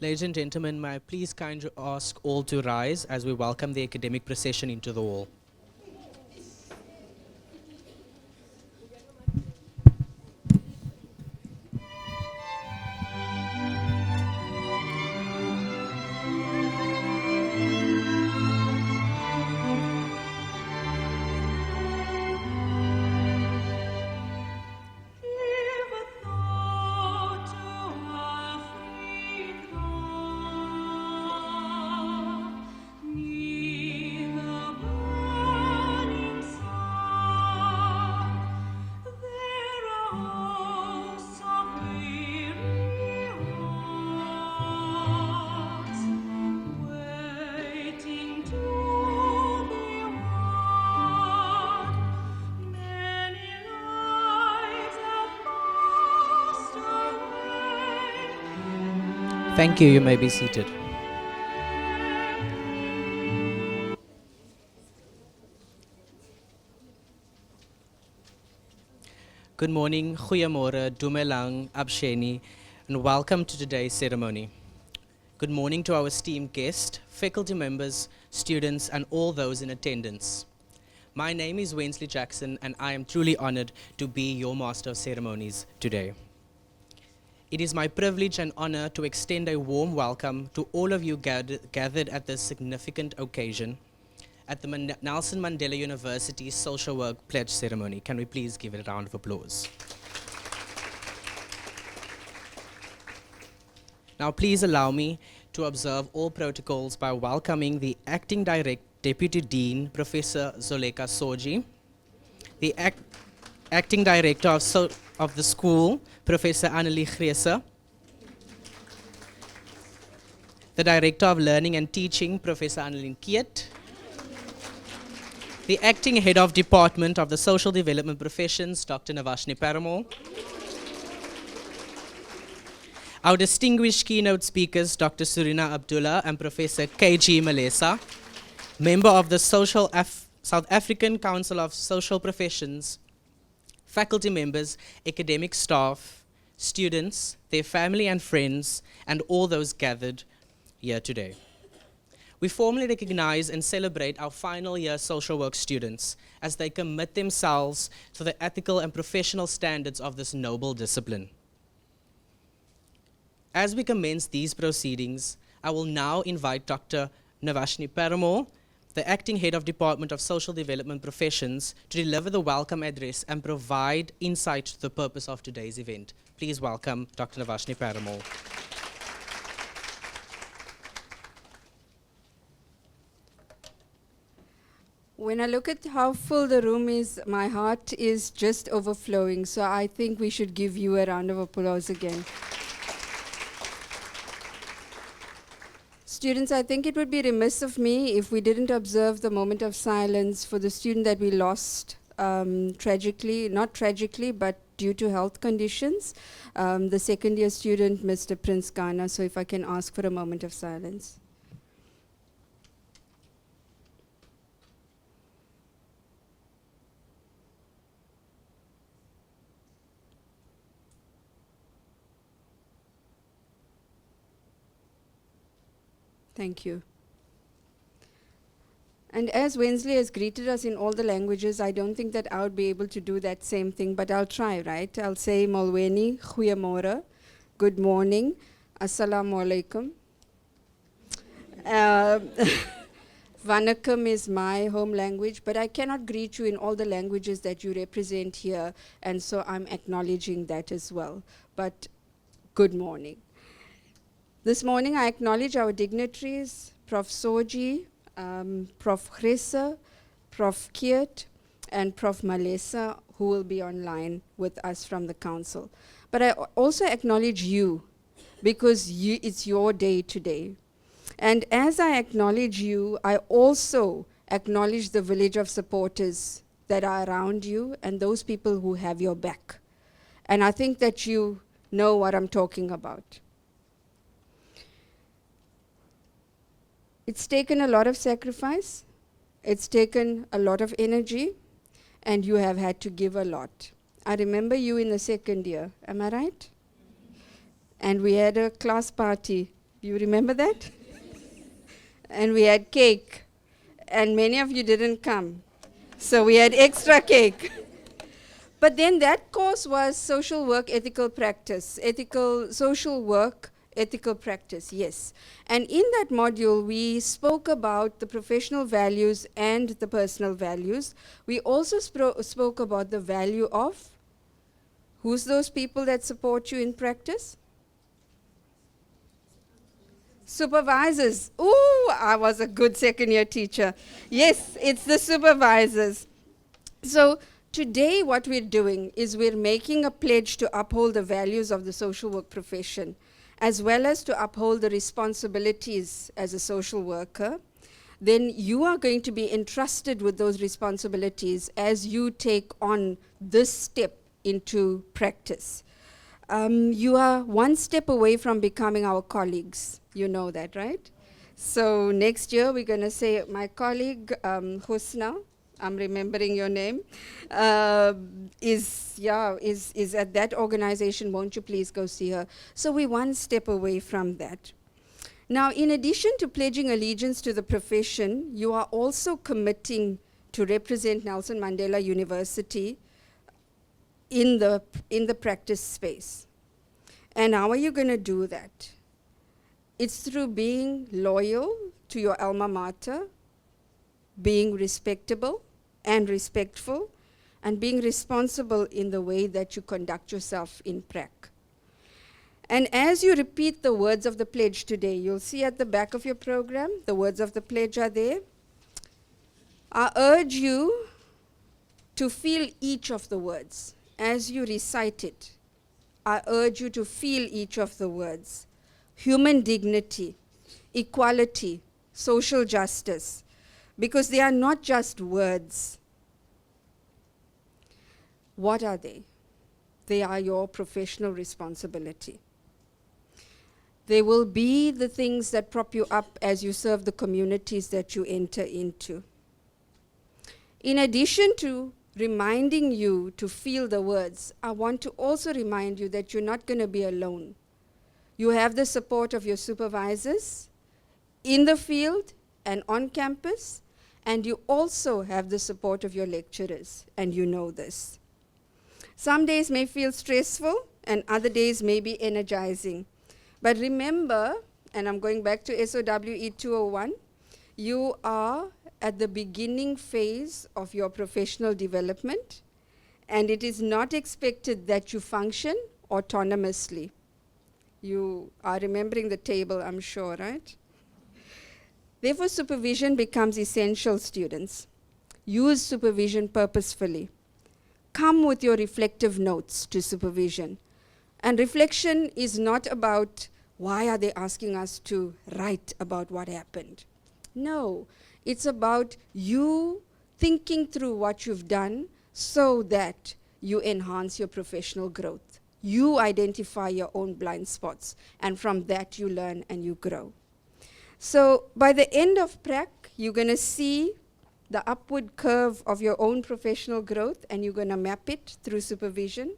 Ladies and gentlemen, may I please kindly ask all to rise as we welcome the academic procession into the hall. Thank you. You may be seated. Good morning, goeiemorgen, dumelang, absheni, and welcome to today's ceremony. Good morning to our esteemed guests, faculty members, students, and all those in attendance. My name is Wensley Jackson, and I am truly honored to be your Master of Ceremonies today. It is my privilege and honor to extend a warm welcome to all of you gathered at this significant occasion at the Nelson Mandela University Social Work Pledge Ceremony. Can we please give it a round of applause? Now please allow me to observe all protocols by welcoming the Acting Deputy Dean, Professor Zoleka Soji, the Acting Director of the school, Professor Annelie Grese, the Director of Learning and Teaching, Professor Annelien Kiet, the Acting Head of Department of the Social Development Professions, Dr. Navashni Paramal, our distinguished keynote speakers, Dr. Surina Abdullah and Professor K.G. Malesa, member of the South African Council of Social Professions, faculty members, academic staff, students, their family and friends, and all those gathered here today. We formally recognize and celebrate our final year social work students as they commit themselves to the ethical and professional standards of this noble discipline. As we commence these proceedings, I will now invite Dr. Navashni Paramal, the Acting Head of Department of Social Development Professions, to deliver the welcome address and provide insight to the purpose of today's event. Please welcome Dr. Navashni Paramal. When I look at how full the room is, my heart is just overflowing. So I think we should give you a round of applause again. Students, I think it would be remiss of me if we didn't observe the moment of silence for the student that we lost tragically, not tragically, but due to health conditions, the second year student, Mr. Prince Ghana. So if I can ask for a moment of silence. Thank you. And as Wensley has greeted us in all the languages, I don't think that I would be able to do that same thing, but I'll try, right? I'll say Molweni, goeiemorgen, good morning, assalamu alaikum. Vanakkam is my home language, but I cannot greet you in all the languages that you represent here, and so I'm acknowledging that as well. But good morning. This morning I acknowledge our dignitaries, Prof. Soji, Prof. Grese, Prof. Kiet, and Prof. Malesa, who will be online with us from the council. But I also acknowledge you, because it's your day today. And as I acknowledge you, I also acknowledge the village of supporters that are around you and those people who have your back. And I think that you know what I'm talking about. It's taken a lot of sacrifice. It's taken a lot of energy. and you have had to give a lot. I remember you in the 2nd year, am I right? And we had a class party. You remember that? And we had cake, and many of you didn't come. So we had extra cake. But then that course was social work, ethical practice, social work, ethical practice, yes. And in that module, we spoke about the professional values and the personal values. We also spoke about the value of, who's those people that support you in practice? Supervisors. Ooh, I was a good 2nd year teacher. Yes, it's the supervisors. So today what we're doing is we're making a pledge to uphold the values of the social work profession, as well as to uphold the responsibilities as a social worker. Then you are going to be entrusted with those responsibilities as you take on this step into practice. You are one step away from becoming our colleagues. You know that, right? So next year we're going to say, my colleague Husna, I'm remembering your name, is at that organization. Won't you please go see her? So we're one step away from that. Now, in addition to pledging allegiance to the profession, you are also committing to represent Nelson Mandela University in the practice space. And how are you going to do that? It's through being loyal to your alma mater, being respectable and respectful, and being responsible in the way that you conduct yourself in prac. And as you repeat the words of the pledge today, you'll see at the back of your program, the words of the pledge are there. I urge you to feel each of the words. As you recite it, I urge you to feel each of the words. Human dignity, equality, social justice, because they are not just words. What are they? They are your professional responsibility. They will be the things that prop you up as you serve the communities that you enter into. In addition to reminding you to feel the words, I want to also remind you that you're not going to be alone. You have the support of your supervisors in the field and on campus, and you also have the support of your lecturers, and you know this. Some days may feel stressful, and other days may be energizing. But remember, and I'm going back to SOWE 201, you are at the beginning phase of your professional development, and it is not expected that you function autonomously. You are remembering the table, I'm sure, right? Therefore, supervision becomes essential, students. Use supervision purposefully. Come with your reflective notes to supervision. And reflection is not about why are they asking us to write about what happened. No, it's about you thinking through what you've done so that you enhance your professional growth. You identify your own blind spots, and from that you learn and you grow. So by the end of prac, you're going to see the upward curve of your own professional growth, and you're going to map it through supervision.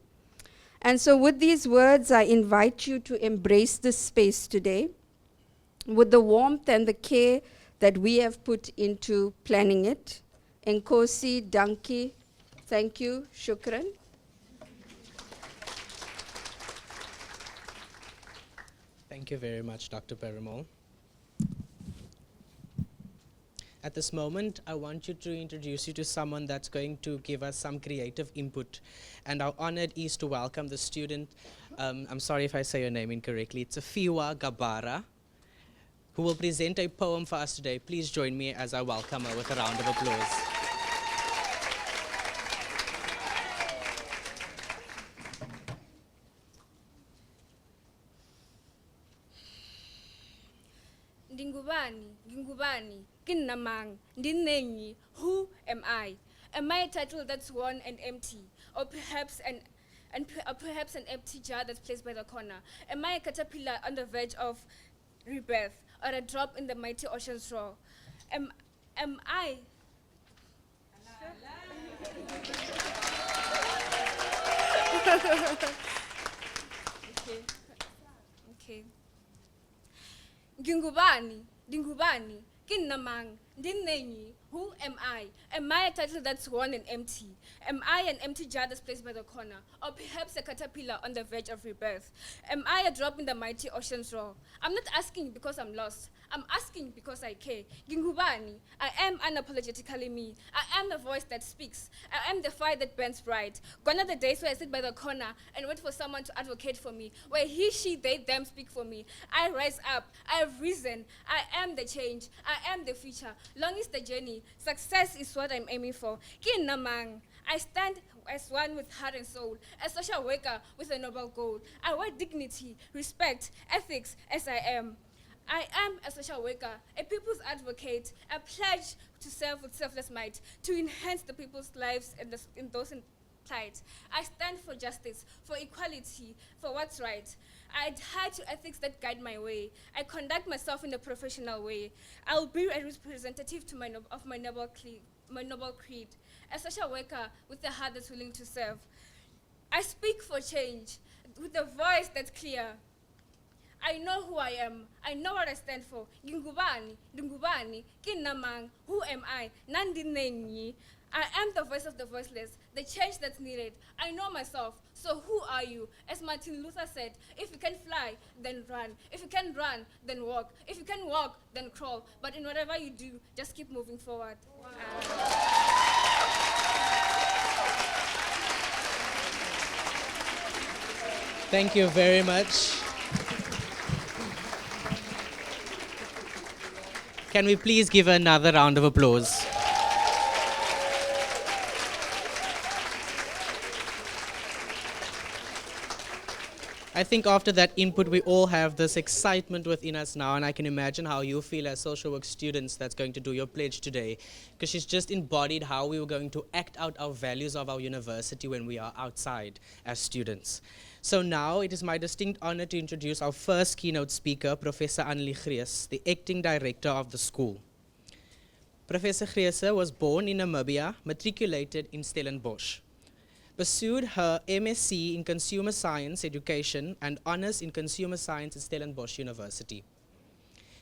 And so with these words, I invite you to embrace this space today with the warmth and the care that we have put into planning it. Nkosi, Danki, thank you, Shukran. Thank you very much, Dr. Perumal. At this moment, I want you to introduce you to someone that's going to give us some creative input. And our honor is to welcome the student, I'm sorry if I say your name incorrectly, it's Afiwa Gabara, who will present a poem for us today. Please join me as I welcome her with a round of applause. Ngingubani, Kinnamang, Ndinengi, who am I? Am I a title that's worn and empty, or perhaps an empty jar that's placed by the corner? Am I a caterpillar on the verge of rebirth, or a drop in the mighty ocean's roar? Am I? Okay. Okay. Ngingubani, Dingubani, Kinnamang, Dinenyi, who am I? Am I a title that's worn and empty? Am I an empty jar that's placed by the corner? Or perhaps a caterpillar on the verge of rebirth? Am I a drop in the mighty ocean's roar? I'm not asking because I'm lost. I'm asking because I care. Ngingubani, I am unapologetically me. I am the voice that speaks. I am the fire that burns bright. Gone are the days where I sit by the corner and wait for someone to advocate for me, where he, she, they, them speak for me. I rise up. I have risen. I am the change. I am the future. Long is the journey. Success is what I'm aiming for. Kinamang. I stand as one with heart and soul, a social worker with a noble goal. I wear dignity, respect, ethics as I am. I am a social worker, a people's advocate, a pledge to serve with selfless might, to enhance the people's lives and in those in plight. I stand for justice, for equality, for what's right. I adhere to ethics that guide my way. I conduct myself in a professional way. I'll be a representative to of my noble creed, a social worker with a heart that's willing to serve. I speak for change with a voice that's clear. I know who I am. I know what I stand for. Dingubani, Kinamang, who am I? Nandinenyi. I am the voice of the voiceless, the change that's needed. I know myself. So who are you? As Martin Luther said, if you can fly, then run. If you can run, then walk. If you can walk, then crawl. But in whatever you do, just keep moving forward. Thank you very much. Can we please give another round of applause? I think after that input, we all have this excitement within us now, and I can imagine how you feel as social work students that's going to do your pledge today, because she's just embodied how we were going to act out our values of our university when we are outside as students. So now it is my distinct honor to introduce our first keynote speaker, Professor Annelie Grees, the acting director of the school. Professor Grees was born in Namibia, matriculated in Stellenbosch. Pursued her MSc in Consumer Science Education and Honours in Consumer Science at Stellenbosch University.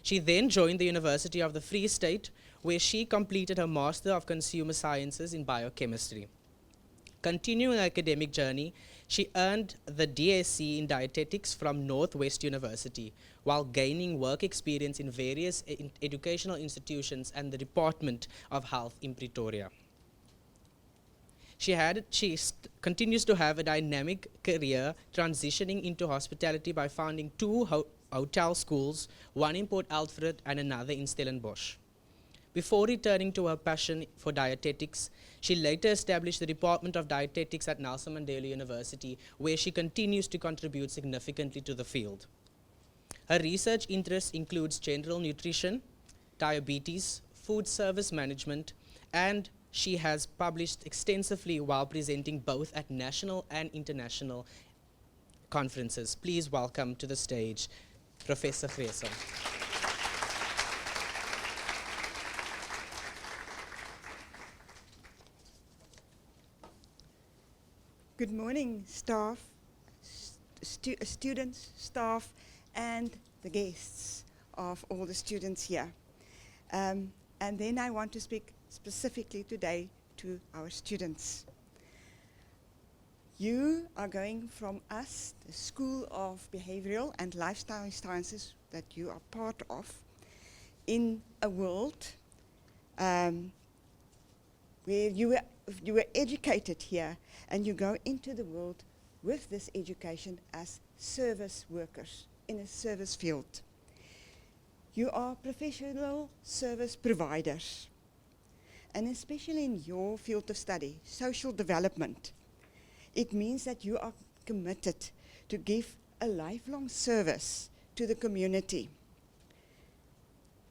She then joined the University of the Free State, where she completed her Master of Consumer Sciences in Biochemistry. Continuing her academic journey, she earned the DSc in Dietetics from Northwest University, while gaining work experience in various educational institutions and the Department of Health in Pretoria. She continues to have a dynamic career, transitioning into hospitality by founding two hotel schools, one in Port Alfred and another in Stellenbosch. Before returning to her passion for dietetics, she later established the Department of Dietetics at Nelson Mandela University, where she continues to contribute significantly to the field. Her research interests includes general nutrition, diabetes, food service management, and she has published extensively while presenting both at national and international conferences. Please welcome to the stage Professor Grees. Good morning, staff, students, staff, and the guests of all the students here. And then I want to speak specifically today to our students. You are going from us, the School of Behavioral and Lifestyle Sciences that you are part of, in a world where you were educated here, and you go into the world with this education as service workers in a service field. You are professional service providers. And especially in your field of study, social development, it means that you are committed to give a lifelong service to the community.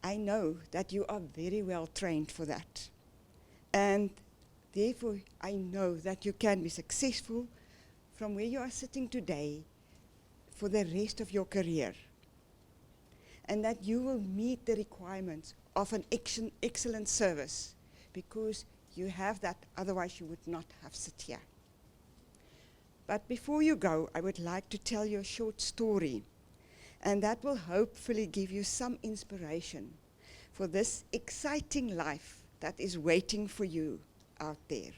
I know that you are very well trained for that. And therefore, I know that you can be successful from where you are sitting today for the rest of your career. And that you will meet the requirements of an excellent service, because you have that, otherwise you would not have sit here. But before you go, I would like to tell you a short story, and that will hopefully give you some inspiration for this exciting life that is waiting for you out there.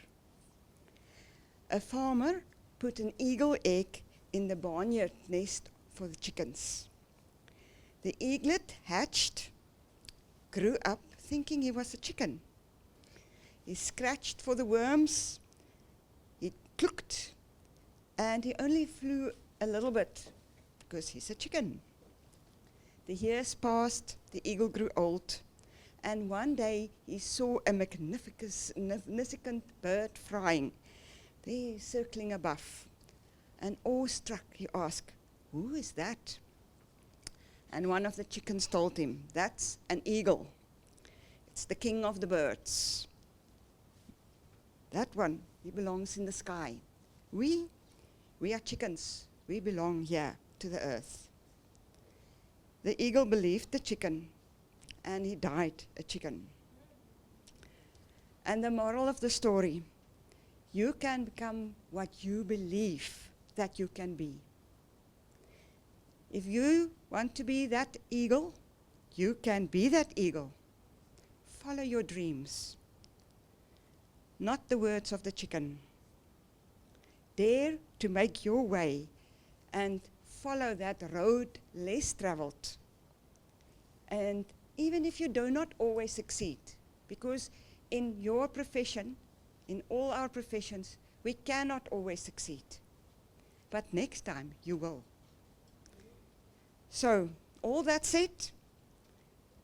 A farmer put an eagle egg in the barnyard nest for the chickens. The eaglet hatched, grew up thinking he was a chicken. He scratched for the worms, he clucked, and he only flew a little bit because he's a chicken. The years passed, the eagle grew old, and one day he saw a magnificent bird flying, there circling above. And awestruck, he asked, "Who is that?" And one of the chickens told him, "That's an eagle. It's the king of the birds. That one, he belongs in the sky. We are chickens. We belong here to the earth." The eagle believed the chicken, and he died a chicken. And the moral of the story, you can become what you believe that you can be. If you want to be that eagle, you can be that eagle. Follow your dreams, not the words of the chicken. Dare to make your way and follow that road less traveled. And even if you do not always succeed, because in your profession, in all our professions, we cannot always succeed. But next time you will. So, all that said,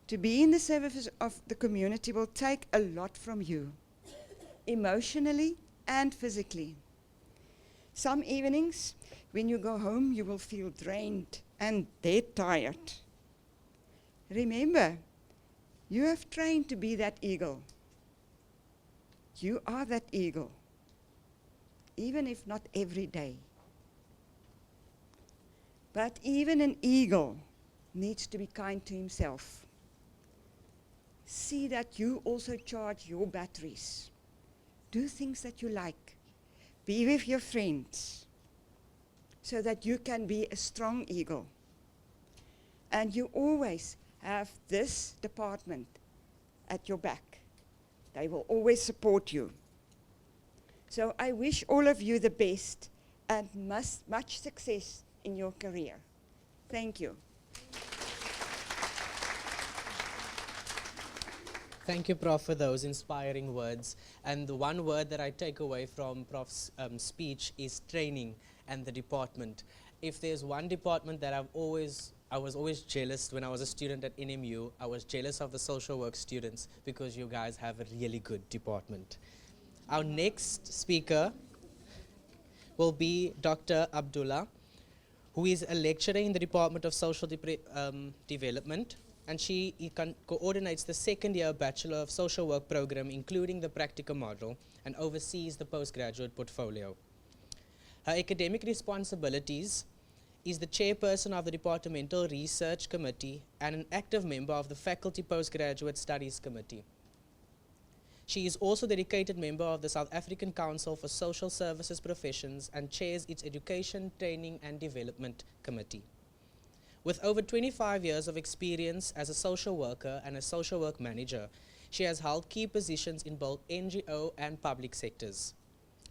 to be in the service of the community will take a lot from you, emotionally and physically. Some evenings, when you go home, you will feel drained and dead tired. Remember, you have trained to be that eagle. You are that eagle, even if not every day. But even an eagle needs to be kind to himself. See that you also charge your batteries. Do things that you like. Be with your friends so that you can be a strong eagle. And you always have this department at your back. They will always support you. So I wish all of you the best and much success in your career. Thank you. Thank you, Prof, for those inspiring words. And the one word that I take away from Prof's speech is training and the department. If there's one department that I was always jealous when I was a student at NMU, I was jealous of the social work students because you guys have a really good department. Our next speaker will be Dr. Abdullah, who is a lecturer in the Department of Social Development, and she coordinates the 2nd year Bachelor of Social Work program, including the practicum module, and oversees the postgraduate portfolio. Her academic responsibilities is the chairperson of the Departmental Research Committee and an active member of the Faculty Postgraduate Studies Committee. She is also a dedicated member of the South African Council for Social Services Professions and chairs its Education, Training and Development Committee. With over 25 years of experience as a social worker and a social work manager, she has held key positions in both NGO and public sectors,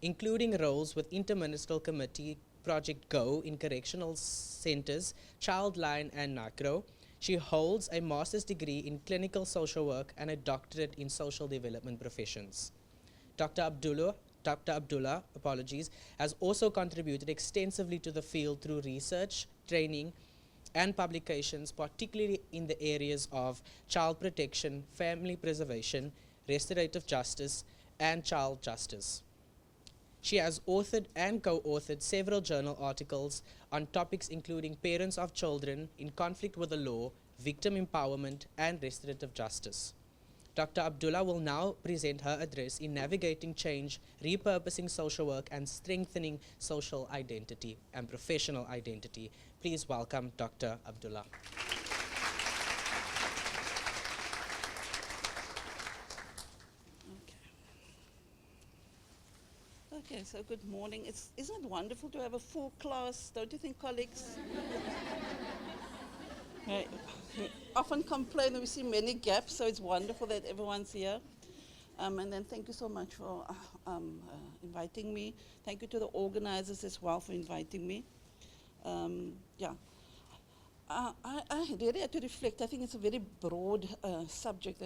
including roles with Interministerial Committee Project GO in correctional centers, Childline and NACRO. She holds a master's degree in clinical social work and a doctorate in social development professions. Dr. Abdullah, has also contributed extensively to the field through research, training, and publications, particularly in the areas of child protection, family preservation, restorative justice, and child justice. She has authored and co-authored several journal articles on topics including parents of children in conflict with the law, victim empowerment, and restorative justice. Dr. Abdullah will now present her address in navigating change, repurposing social work, and strengthening social identity and professional identity. Please welcome Dr. Abdullah. Okay, so good morning. Isn't it wonderful to have a full class, don't you think, colleagues? Right. We often complain that we see many gaps, so it's wonderful that everyone's here. And then thank you so much for inviting me. Thank you to the organizers as well for inviting me. Yeah. I really had to reflect. I think it's a very broad subject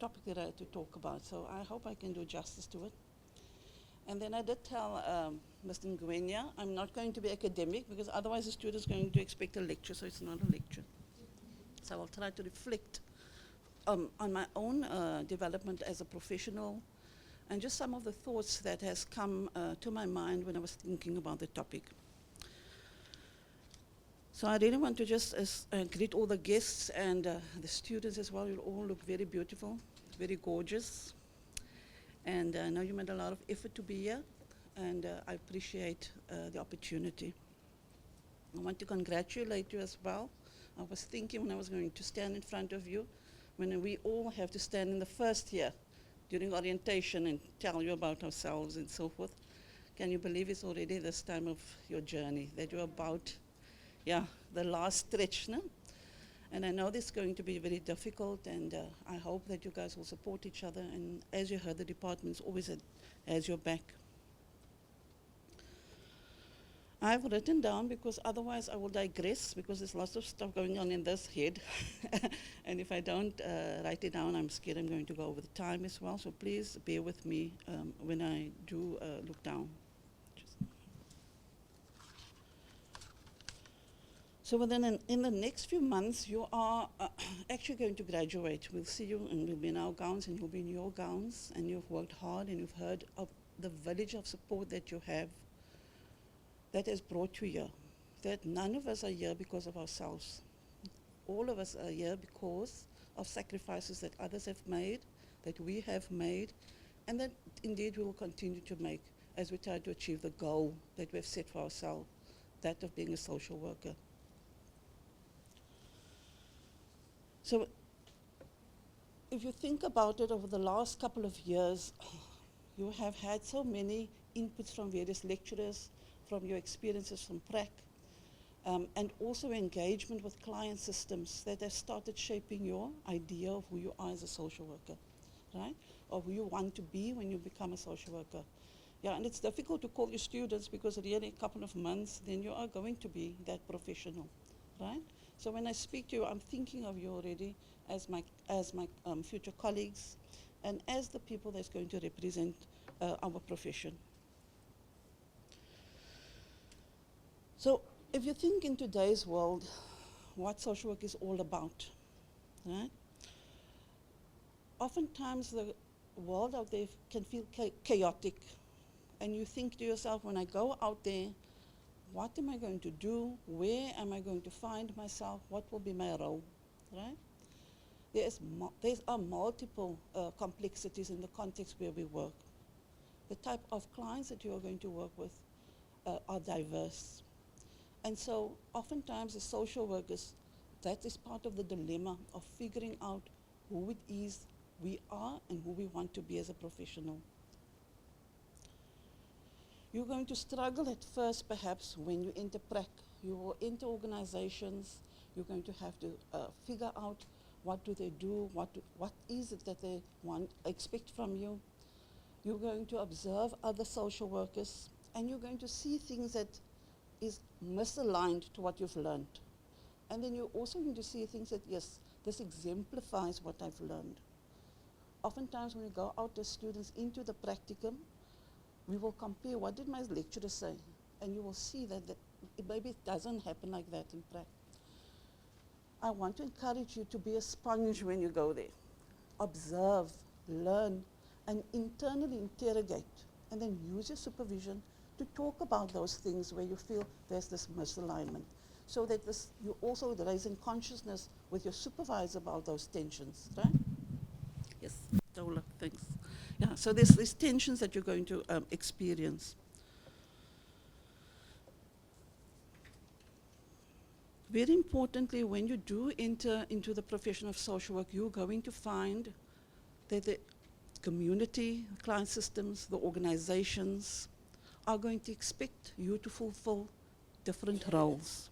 topic that I had to talk about, so I hope I can do justice to it. And then I did tell Mr. Ngwenya, I'm not going to be academic because otherwise the student's going to expect a lecture, so it's not a lecture. So I'll try to reflect on my own development as a professional and just some of the thoughts that has come to my mind when I was thinking about the topic. So I really want to just greet all the guests and the students as well. You all look very beautiful, very gorgeous. And I know you made a lot of effort to be here, and I appreciate the opportunity. I want to congratulate you as well. I was thinking when I was going to stand in front of you, when we all have to stand in the first year during orientation and tell you about ourselves and so forth. Can you believe it's already this time of your journey, that you're about, the last stretch, no? And I know this is going to be very difficult, and I hope that you guys will support each other. And as you heard, the department's always has your back. I've written down because otherwise I will digress because there's lots of stuff going on in this head. And if I don't write it down, I'm scared I'm going to go over the time as well. So please bear with me when I do look down. So within in the next few months, you are actually going to graduate. We'll see you, and we'll be in our gowns, and you'll be in your gowns, and you've worked hard, and you've heard of the village of support that you have that has brought you here. That none of us are here because of ourselves. All of us are here because of sacrifices that others have made, that we have made, and that indeed we will continue to make as we try to achieve the goal that we've set for ourselves, that of being a social worker. So if you think about it, over the last couple of years, you have had so many inputs from various lecturers, from your experiences from PRAC, and also engagement with client systems that have started shaping your idea of who you are as a social worker, right? Or who you want to be when you become a social worker. Yeah, and it's difficult to call your students because really a couple of months, then you are going to be that professional, right? So when I speak to you, I'm thinking of you already as my future colleagues and as the people that's going to represent our profession. So if you think in today's world, what social work is all about, right? Oftentimes the world out there can feel chaotic, and you think to yourself, when I go out there, what am I going to do? Where am I going to find myself? What will be my role, right? There are multiple complexities in the context where we work. The type of clients that you are going to work with are diverse. And so oftentimes as social workers, that is part of the dilemma of figuring out who it is we are and who we want to be as a professional. You're going to struggle at first, perhaps, when you enter PRAC. You will enter organizations. You're going to have to figure out what do they do, what is it that they expect from you. You're going to observe other social workers, and you're going to see things that is misaligned to what you've learned. And then you're also going to see things that, yes, this exemplifies what I've learned. Oftentimes when we go out as students into the practicum, we will compare, what did my lecturer say? And you will see that maybe it doesn't happen like that in practice. I want to encourage you to be a sponge when you go there. Observe, learn, and internally interrogate, and then use your supervision to talk about those things where you feel there's this misalignment, so that you also raising consciousness with your supervisor about those tensions, right? Yes, Dola, thanks. Yeah, so there's these tensions that you're going to experience. Very importantly, when you do enter into the profession of social work, you're going to find that the community, client systems, the organizations, are going to expect you to fulfill different roles.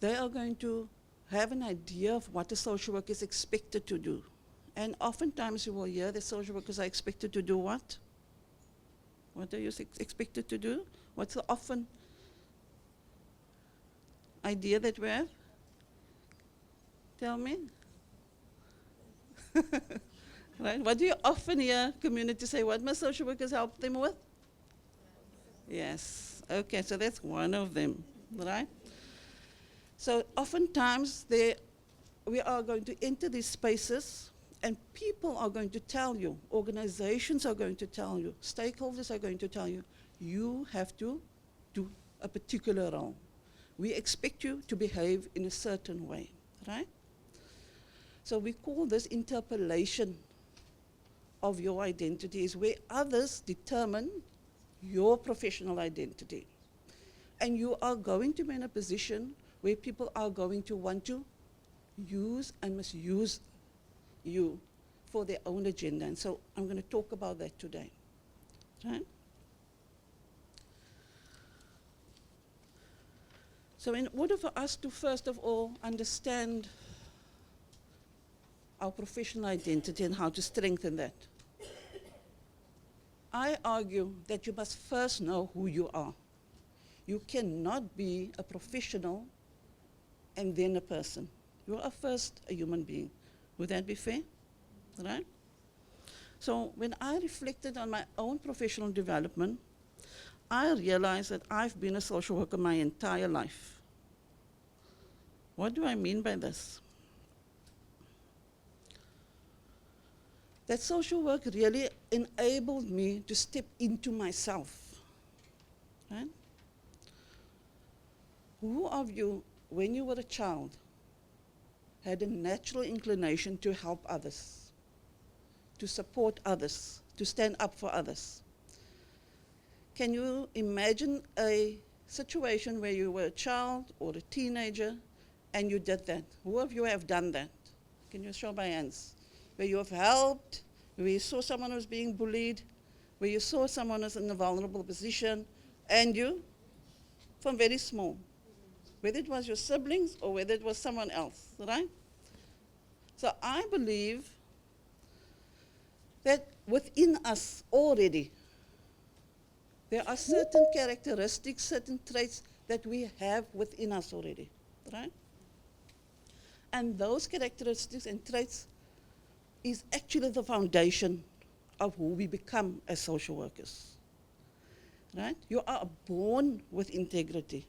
They are going to have an idea of what a social worker is expected to do. And oftentimes you will hear the social workers are expected to do what? What are you expected to do? What's the often idea that we have? Tell me. Right? What do you often hear community say? What must social workers help them with? Yes. Okay, so that's one of them, right? So oftentimes we are going to enter these spaces and people are going to tell you, organizations are going to tell you, stakeholders are going to tell you, you have to do a particular role. We expect you to behave in a certain way, right? So we call this interpolation of your identity, is where others determine your professional identity. And you are going to be in a position where people are going to want to use and misuse you for their own agenda. And so I'm going to talk about that today. Right? So in order for us to first of all understand our professional identity and how to strengthen that, I argue that you must first know who you are. You cannot be a professional and then a person. You are first a human being. Would that be fair? Right? So when I reflected on my own professional development, I realized that I've been a social worker my entire life. What do I mean by this? That social work really enabled me to step into myself. Right? Who of you, when you were a child, had a natural inclination to help others, to support others, to stand up for others? Can you imagine a situation where you were a child or a teenager and you did that? Who of you have done that? Can you show by hands? Where you have helped, where you saw someone who was being bullied, where you saw someone who's in a vulnerable position, and you, from very small, whether it was your siblings or whether it was someone else, right? So I believe that within us already, there are certain characteristics, certain traits that we have within us already, right? And those characteristics and traits is actually the foundation of who we become as social workers, right? You are born with integrity.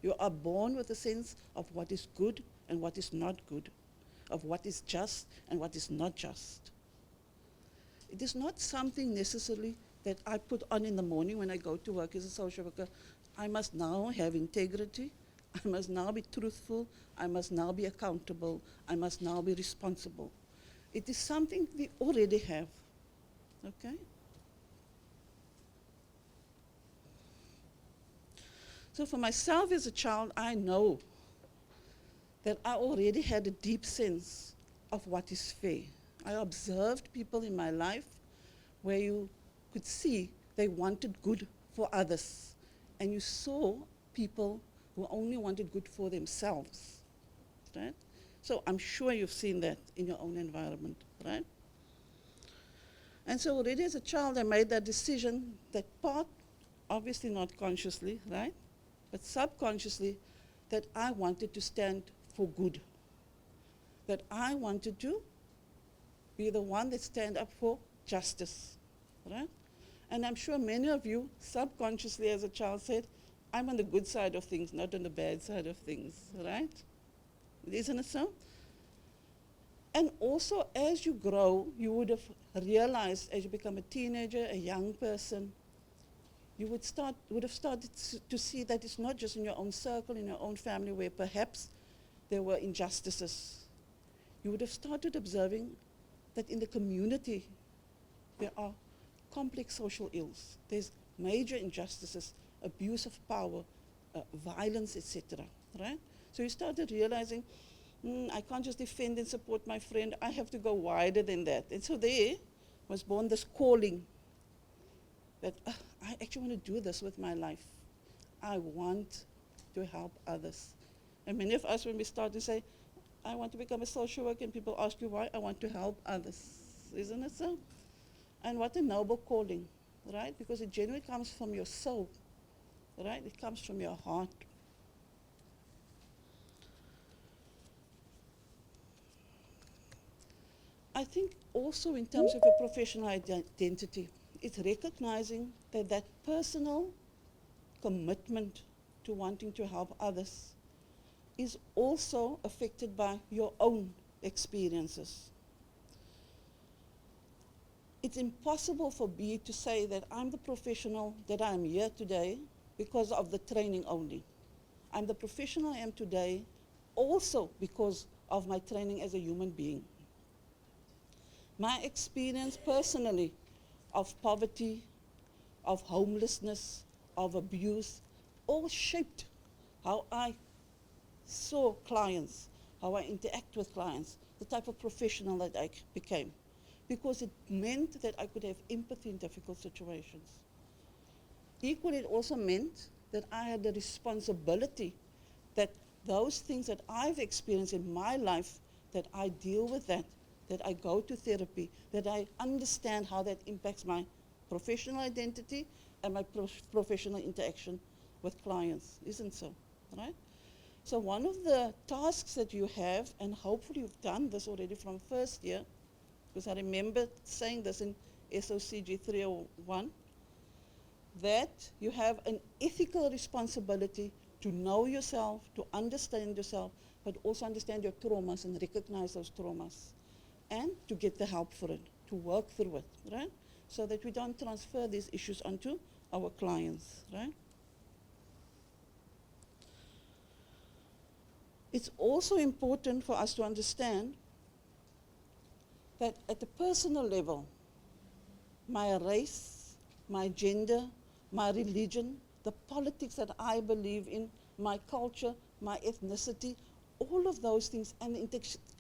You are born with a sense of what is good and what is not good, of what is just and what is not just. It is not something necessarily that I put on in the morning when I go to work as a social worker. I must now have integrity. I must now be truthful. I must now be accountable. I must now be responsible. It is something we already have, okay? So for myself as a child, I know that I already had a deep sense of what is fair. I observed people in my life where you could see they wanted good for others, and you saw people who only wanted good for themselves, right? So I'm sure you've seen that in your own environment, right? And so already as a child, I made that decision, that part, obviously not consciously, right? But subconsciously, that I wanted to stand for good. That I wanted to be the one that stand up for justice, right? And I'm sure many of you subconsciously as a child said, I'm on the good side of things, not on the bad side of things, right? Isn't it so? And also, as you grow, you would have realized as you become a teenager, a young person, you would have started to see that it's not just in your own circle, in your own family, where perhaps there were injustices. You would have started observing that in the community, there are complex social ills. There's major injustices, abuse of power, violence, etc., right? So you started realizing, I can't just defend and support my friend. I have to go wider than that. And so there was born this calling that I actually want to do this with my life. I want to help others. And many of us, when we start to say, I want to become a social worker, and people ask you why, I want to help others. Isn't it so? And what a noble calling, right? Because it genuinely comes from your soul, right? It comes from your heart. I think also in terms of your professional identity, it's recognizing that that personal commitment to wanting to help others is also affected by your own experiences. It's impossible for me to say that I'm the professional that I am here today because of the training only. I'm the professional I am today also because of my training as a human being. My experience personally of poverty, of homelessness, of abuse, all shaped how I saw clients, how I interact with clients, the type of professional that I became. Because it meant that I could have empathy in difficult situations. Equally, it also meant that I had the responsibility that those things that I've experienced in my life, that I deal with that I go to therapy, that I understand how that impacts my professional identity and my professional interaction with clients. Isn't so, right? So one of the tasks that you have, and hopefully you've done this already from first year, because I remember saying this in SOCG 301, that you have an ethical responsibility to know yourself, to understand yourself, but also understand your traumas and recognize those traumas, and to get the help for it, to work through it, right? So that we don't transfer these issues onto our clients, right? It's also important for us to understand that at the personal level, my race, my gender, my religion, the politics that I believe in, my culture, my ethnicity, all of those things, and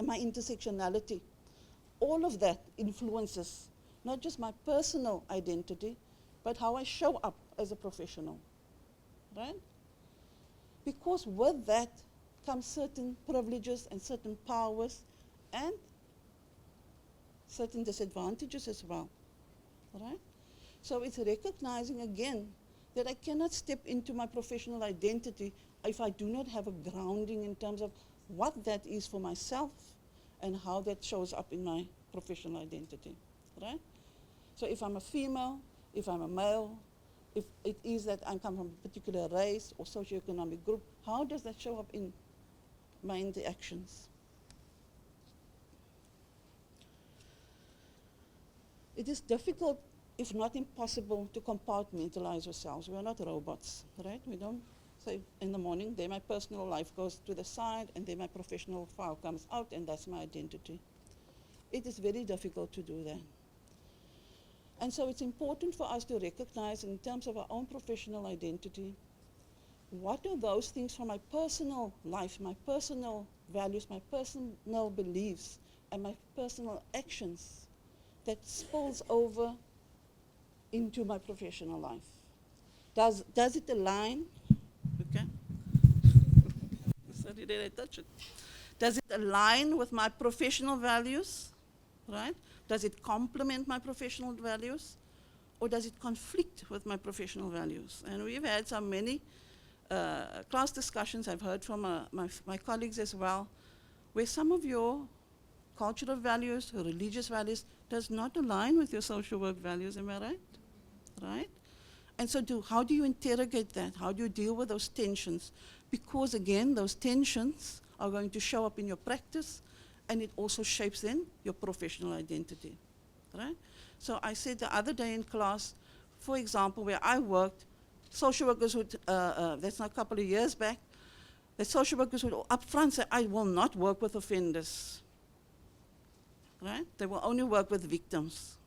my intersectionality, all of that influences not just my personal identity, but how I show up as a professional, right? Because with that comes certain privileges and certain powers and certain disadvantages as well, right? So it's recognizing again that I cannot step into my professional identity if I do not have a grounding in terms of what that is for myself and how that shows up in my professional identity, right? So if I'm a female, if I'm a male, if it is that I come from a particular race or socioeconomic group, how does that show up in my interactions? It is difficult, if not impossible, to compartmentalize ourselves. We are not robots, right? We don't say in the morning, then my personal life goes to the side, and then my professional file comes out, and that's my identity. It is very difficult to do that. And so it's important for us to recognize, in terms of our own professional identity, what are those things from my personal life, my personal values, my personal beliefs, and my personal actions that spills over into my professional life? Does it align? Okay. Sorry, did I touch it? Does it align with my professional values? Right? Does it complement my professional values? Or does it conflict with my professional values? And we've had so many class discussions, I've heard from my colleagues as well, where some of your cultural values, or religious values, does not align with your social work values, am I right? Right? And so how do you interrogate that? How do you deal with those tensions? Because again, those tensions are going to show up in your practice, and it also shapes then your professional identity, right? So I said the other day in class, for example, where I worked, social workers would, that's not a couple of years back, the social workers would up front say, I will not work with offenders, right? They will only work with victims.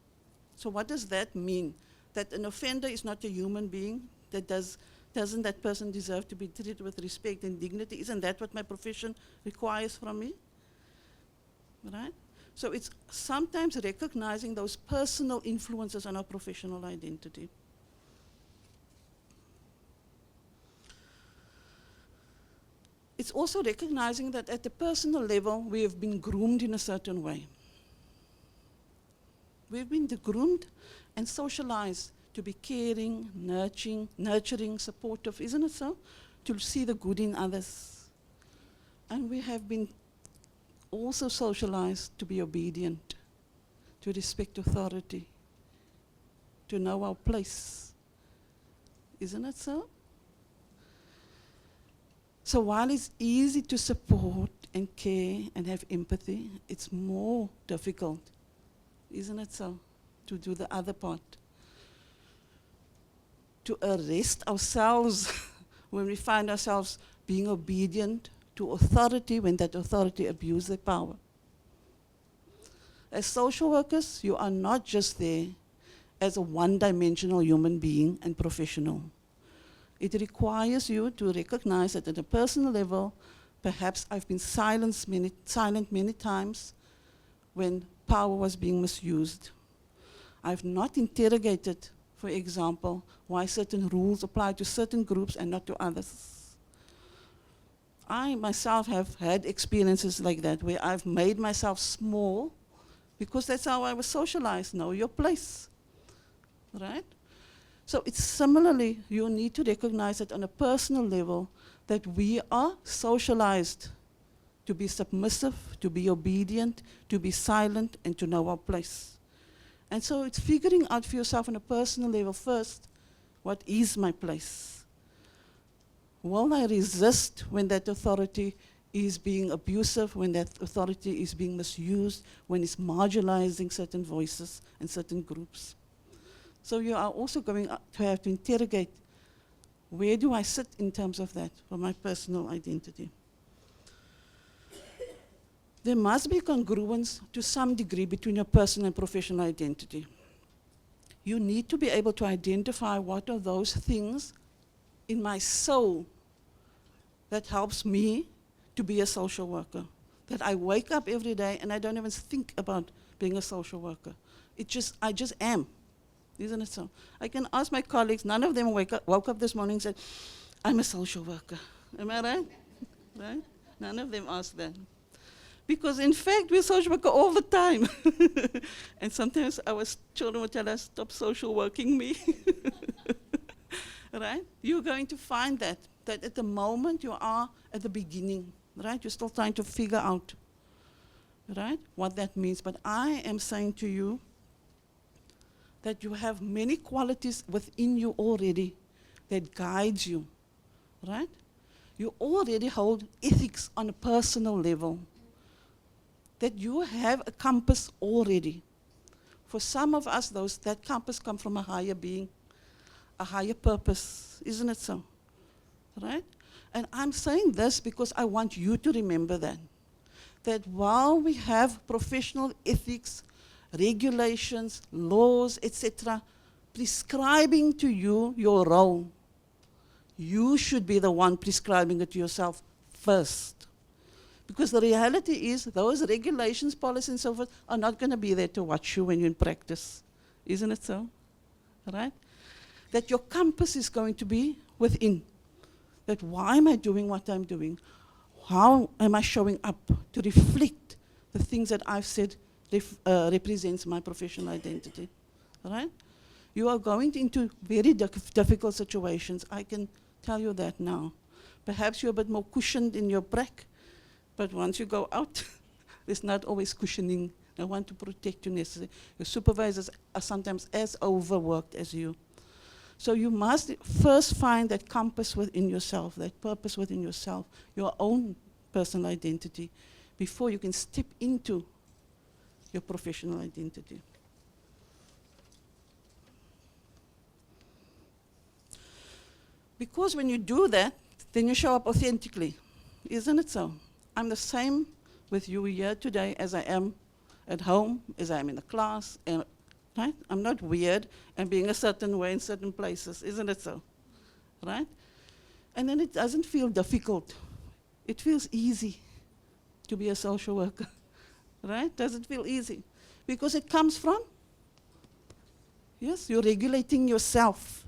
So what does that mean? That an offender is not a human being? Doesn't that person deserve to be treated with respect and dignity? Isn't that what my profession requires from me? Right? So it's sometimes recognizing those personal influences on our professional identity. It's also recognizing that at the personal level, we have been groomed in a certain way. We've been groomed and socialized to be caring, nurturing, supportive, isn't it so? To see the good in others. And we have been also socialized to be obedient, to respect authority, to know our place. Isn't it so? So while it's easy to support and care and have empathy, it's more difficult, isn't it so, to do the other part. To arrest ourselves when we find ourselves being obedient to authority when that authority abuses their power. As social workers, you are not just there as a one-dimensional human being and professional. It requires you to recognize that at a personal level, perhaps I've been silent many times when power was being misused. I've not interrogated, for example, why certain rules apply to certain groups and not to others. I myself have had experiences like that where I've made myself small because that's how I was socialized. Know your place, right? So it's similarly, you need to recognize that on a personal level that we are socialized to be submissive, to be obedient, to be silent, and to know our place. And so it's figuring out for yourself on a personal level first, what is my place? Will I resist when that authority is being abusive, when that authority is being misused, when it's marginalizing certain voices and certain groups? So you are also going to have to interrogate, where do I sit in terms of that for my personal identity? There must be congruence to some degree between your personal and professional identity. You need to be able to identify what are those things in my soul that helps me to be a social worker. That I wake up every day and I don't even think about being a social worker. I just am. Isn't it so? I can ask my colleagues, none of them woke up this morning and said, I'm a social worker. Am I right? Right? None of them asked that. Because in fact, we're social worker all the time. And sometimes our children will tell us, stop social working me. Right? You're going to find that at the moment you are at the beginning, right? You're still trying to figure out, right, what that means. But I am saying to you that you have many qualities within you already that guides you, right? You already hold ethics on a personal level, that you have a compass already. For some of us, that compass comes from a higher being, a higher purpose, isn't it so? Right? And I'm saying this because I want you to remember that while we have professional ethics, regulations, laws, etc., prescribing to you your role, you should be the one prescribing it to yourself first. Because the reality is those regulations, policies, and so forth are not going to be there to watch you when you're in practice. Isn't it so? Right? That your compass is going to be within. That why am I doing what I'm doing? How am I showing up to reflect the things that I've said represents my professional identity? Right? You are going into very difficult situations. I can tell you that now. Perhaps you're a bit more cushioned in your prac, but once you go out, there's not always cushioning. I want to protect you necessarily. Your supervisors are sometimes as overworked as you. So you must first find that compass within yourself, that purpose within yourself, your own personal identity, before you can step into your professional identity. Because when you do that, then you show up authentically. Isn't it so? I'm the same with you here today as I am at home, as I am in the class, and right? I'm not weird and being a certain way in certain places, isn't it so? Right? And then it doesn't feel difficult. It feels easy to be a social worker, right? Does it feel easy? Because it comes from, yes, you're regulating yourself.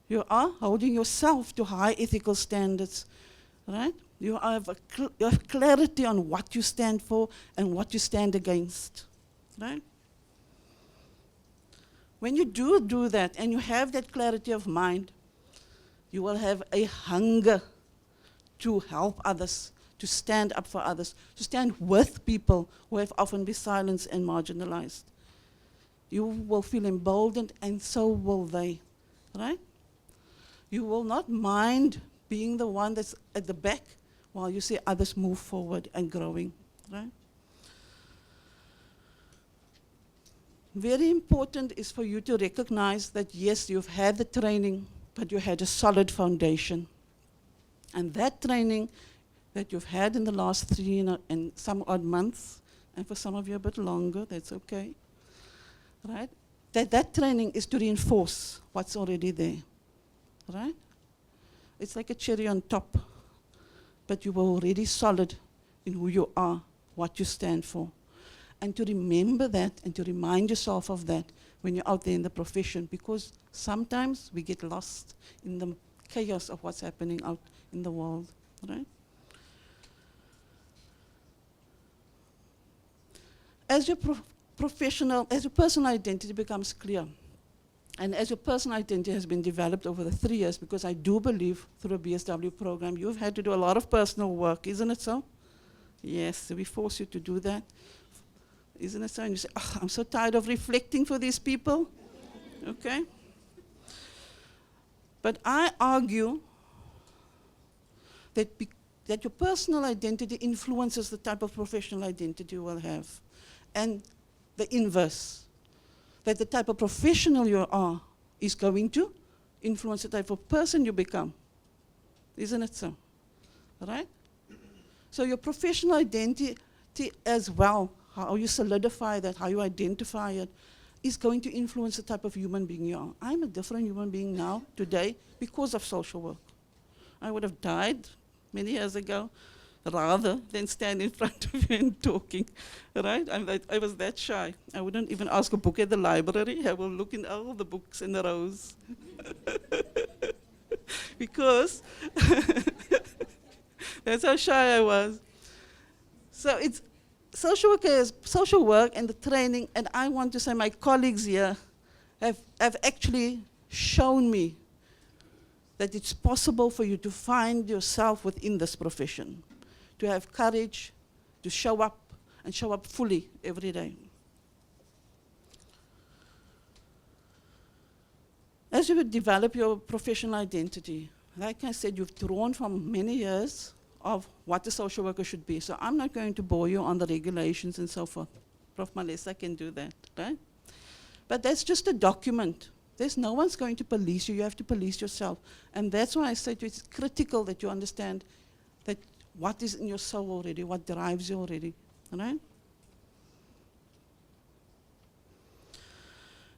You are holding yourself to high ethical standards, right? You have clarity on what you stand for and what you stand against, right? When you do that and you have that clarity of mind, you will have a hunger to help others, to stand up for others, to stand with people who have often been silenced and marginalized. You will feel emboldened, and so will they, right? You will not mind being the one that's at the back while you see others move forward and growing, right? Very important is for you to recognize that yes, you've had the training, but you had a solid foundation. And that training that you've had in the last 3 and some odd months, and for some of you a bit longer, that's okay, right? That training is to reinforce what's already there, right? It's like a cherry on top, but you were already solid in who you are, what you stand for. And to remember that and to remind yourself of that when you're out there in the profession, because sometimes we get lost in the chaos of what's happening out in the world, right? As your as your personal identity becomes clear, and as your personal identity has been developed over the 3 years, because I do believe through a BSW program, you've had to do a lot of personal work, isn't it so? Yes, we force you to do that. Isn't it so? And you say, oh, I'm so tired of reflecting for these people. Okay? But I argue that, that your personal identity influences the type of professional identity you will have. And the inverse, that the type of professional you are is going to influence the type of person you become. Isn't it so? Right? So your professional identity as well, how you solidify that, how you identify it, is going to influence the type of human being you are. I'm a different human being now, today, because of social work. I would have died many years ago rather than stand in front of you and talking, right? I was that shy. I wouldn't even ask a book at the library. I will look in all the books in the rows. Because that's how shy I was. So it's social work and the training, and I want to say my colleagues here have actually shown me that it's possible for you to find yourself within this profession, to have courage, to show up, and show up fully every day. As you develop your professional identity, like I said, you've drawn from many years of what a social worker should be. So I'm not going to bore you on the regulations and so forth. Prof. Malesa can do that, right? But that's just a document. There's no one's going to police you. You have to police yourself. And that's why I say to you, it's critical that you understand that what is in your soul already, what drives you already, right?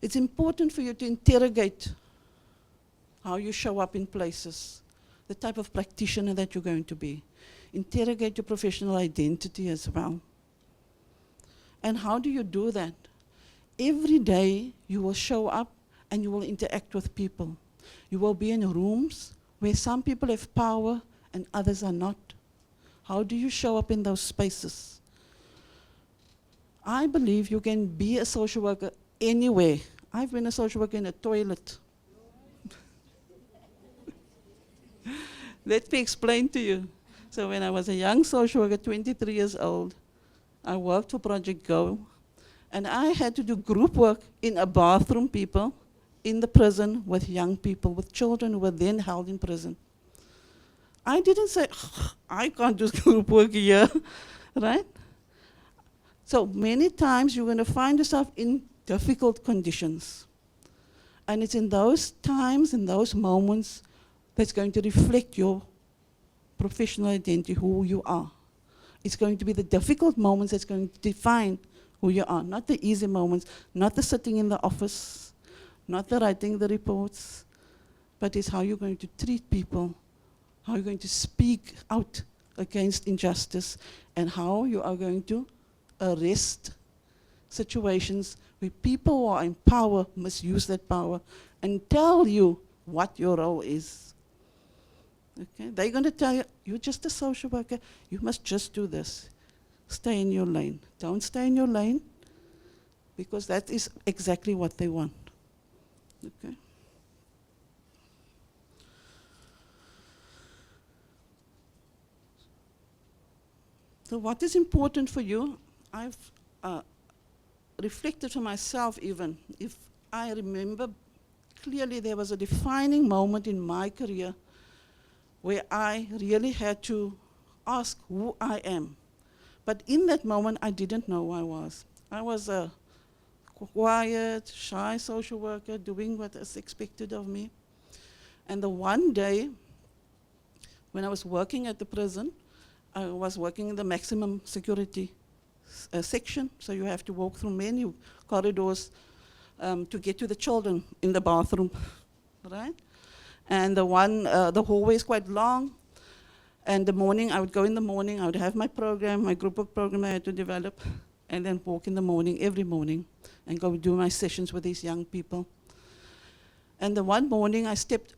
It's important for you to interrogate how you show up in places, the type of practitioner that you're going to be. Interrogate your professional identity as well. And how do you do that? Every day you will show up and you will interact with people. You will be in rooms where some people have power and others are not. How do you show up in those spaces? I believe you can be a social worker anywhere. I've been a social worker in a toilet. Let me explain to you. So when I was a young social worker, 23 years old, I worked for Project Go, and I had to do group work in a bathroom, people, in the prison with young people, with children who were then held in prison. I didn't say, I can't do group work here, right? So many times you're going to find yourself in difficult conditions. And it's in those times, in those moments, that's going to reflect your professional identity, who you are. It's going to be the difficult moments that's going to define who you are, not the easy moments, not the sitting in the office, not the writing the reports, but it's how you're going to treat people, how you're going to speak out against injustice, and how you are going to arrest situations where people who are in power misuse that power and tell you what your role is. Okay? They're going to tell you, you're just a social worker, you must just do this. Stay in your lane. Don't stay in your lane, because that is exactly what they want. Okay? So what is important for you? I've reflected for myself even. If I remember clearly, there was a defining moment in my career where I really had to ask who I am. But in that moment, I didn't know who I was. I was a quiet, shy social worker doing what is expected of me. And the one day, when I was working at the prison, I was working in the maximum security section, so you have to walk through many corridors to get to the children in the bathroom, right? And the hallway is quite long. And the morning, I would go in the morning, I would have my program, my group of program I had to develop, and then walk in the morning, every morning, and go do my sessions with these young people. And the one morning, I stepped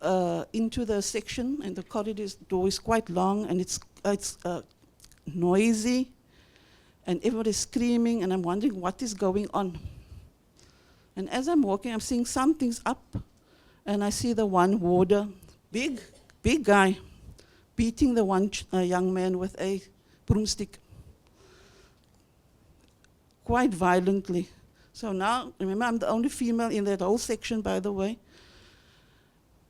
into the section, and the corridor door is quite long, and it's noisy, and everybody's screaming, and I'm wondering what is going on. And as I'm walking, I'm seeing something's up, and I see the one warder, big guy, beating the one young man with a broomstick, quite violently. So now, remember, I'm the only female in that whole section, by the way.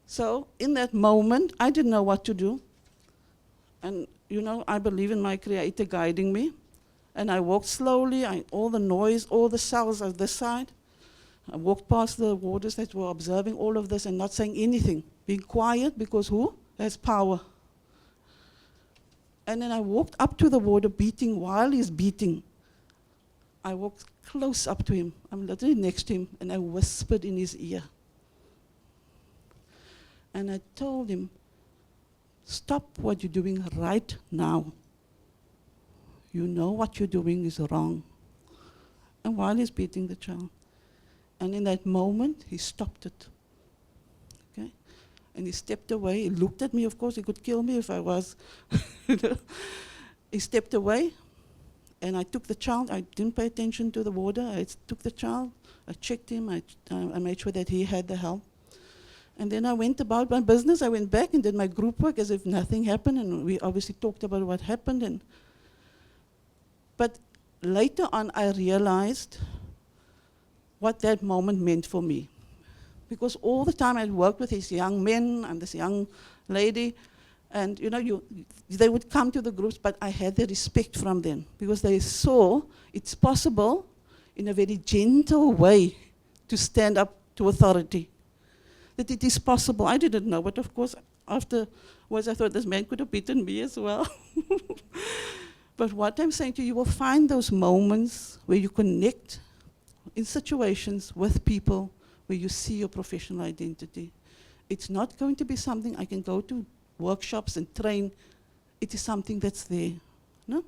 So in that moment, I didn't know what to do. And you know, I believe in my Creator guiding me. And I walked slowly, all the noise, all the cells on this side. I walked past the warders that were observing all of this and not saying anything. Being quiet, because who has power? And then I walked up to the warder beating. While he's beating, I walked close up to him. I'm literally next to him, and I whispered in his ear. And I told him, stop what you're doing right now. You know what you're doing is wrong. And while he's beating the child. And in that moment, he stopped it. Okay? And he stepped away. He looked at me, of course, he could kill me if I was. He stepped away, and I took the child. I didn't pay attention to the warder. I took the child, I checked him, I made sure that he had the help. And then I went about my business. I went back and did my group work as if nothing happened, and we obviously talked about what happened. But later on, I realized what that moment meant for me. Because all the time I'd worked with these young men and this young lady, and you know, they would come to the groups, but I had the respect from them, because they saw it's possible in a very gentle way to stand up to authority. That it is possible. I didn't know, but of course, afterwards I thought this man could have beaten me as well. But what I'm saying to you, you will find those moments where you connect in situations with people where you see your professional identity. It's not going to be something I can go to workshops and train. It is something that's there. No?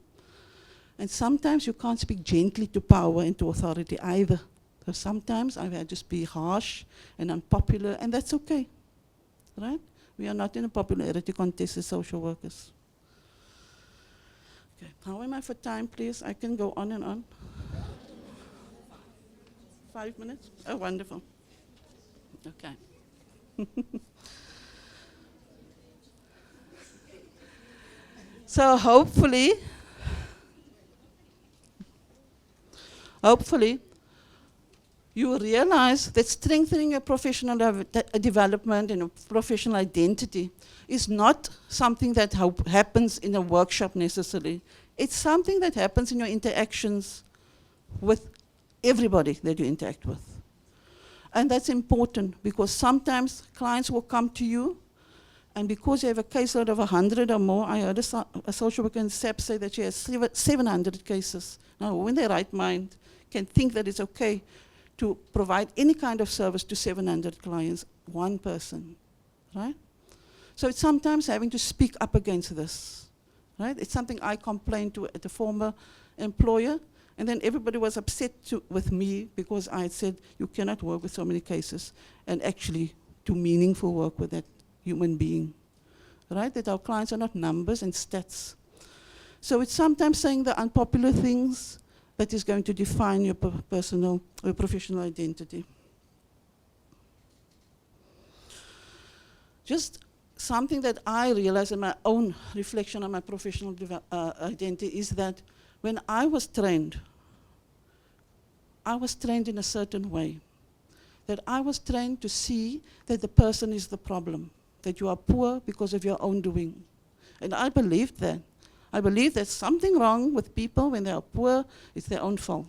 And sometimes you can't speak gently to power and to authority either. So sometimes I had to just be harsh and unpopular, and that's okay. Right? We are not in a popularity contest as social workers. Okay, how am I for time, please? I can go on and on. 5 minutes? Oh, wonderful. Okay. So hopefully, you realize that strengthening your professional development and a professional identity is not something that happens in a workshop necessarily. It's something that happens in your interactions with everybody that you interact with. And that's important, because sometimes clients will come to you, and because you have a caseload of 100 or more, I heard a social worker in SAP say that she has 700 cases. Now, who in their right mind can think that it's okay to provide any kind of service to 700 clients, one person, right? So it's sometimes having to speak up against this, right? It's something I complained to at the former employer, and then everybody was upset with me because I had said, you cannot work with so many cases and actually do meaningful work with that human being, right? That our clients are not numbers and stats. So it's sometimes saying the unpopular things that is going to define your personal or professional identity. Just something that I realized in my own reflection on my professional identity is that when I was trained in a certain way. That I was trained to see that the person is the problem, that you are poor because of your own doing. And I believed that. I believe there's something wrong with people when they are poor, it's their own fault.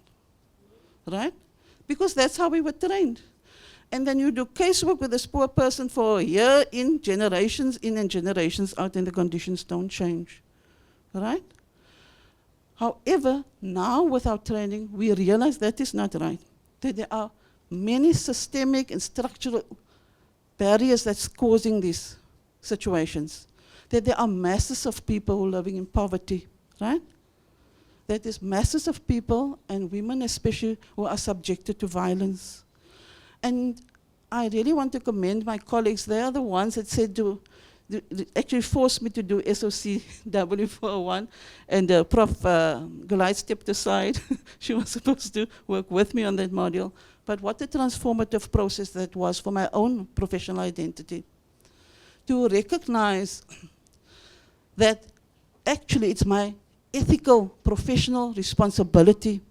Right? Because that's how we were trained. And then you do casework with this poor person for a year in and generations out, and the conditions don't change. Right? However, now with our training, we realize that is not right. That there are many systemic and structural barriers that's causing these situations. That there are masses of people who are living in poverty, right? That there's masses of people, and women especially, who are subjected to violence. And I really want to commend my colleagues. They are the ones that said actually forced me to do SOC W401, and Prof. Gulai stepped aside. She was supposed to work with me on that module. But what a transformative process that was for my own professional identity. To recognize that actually it's my ethical, professional responsibility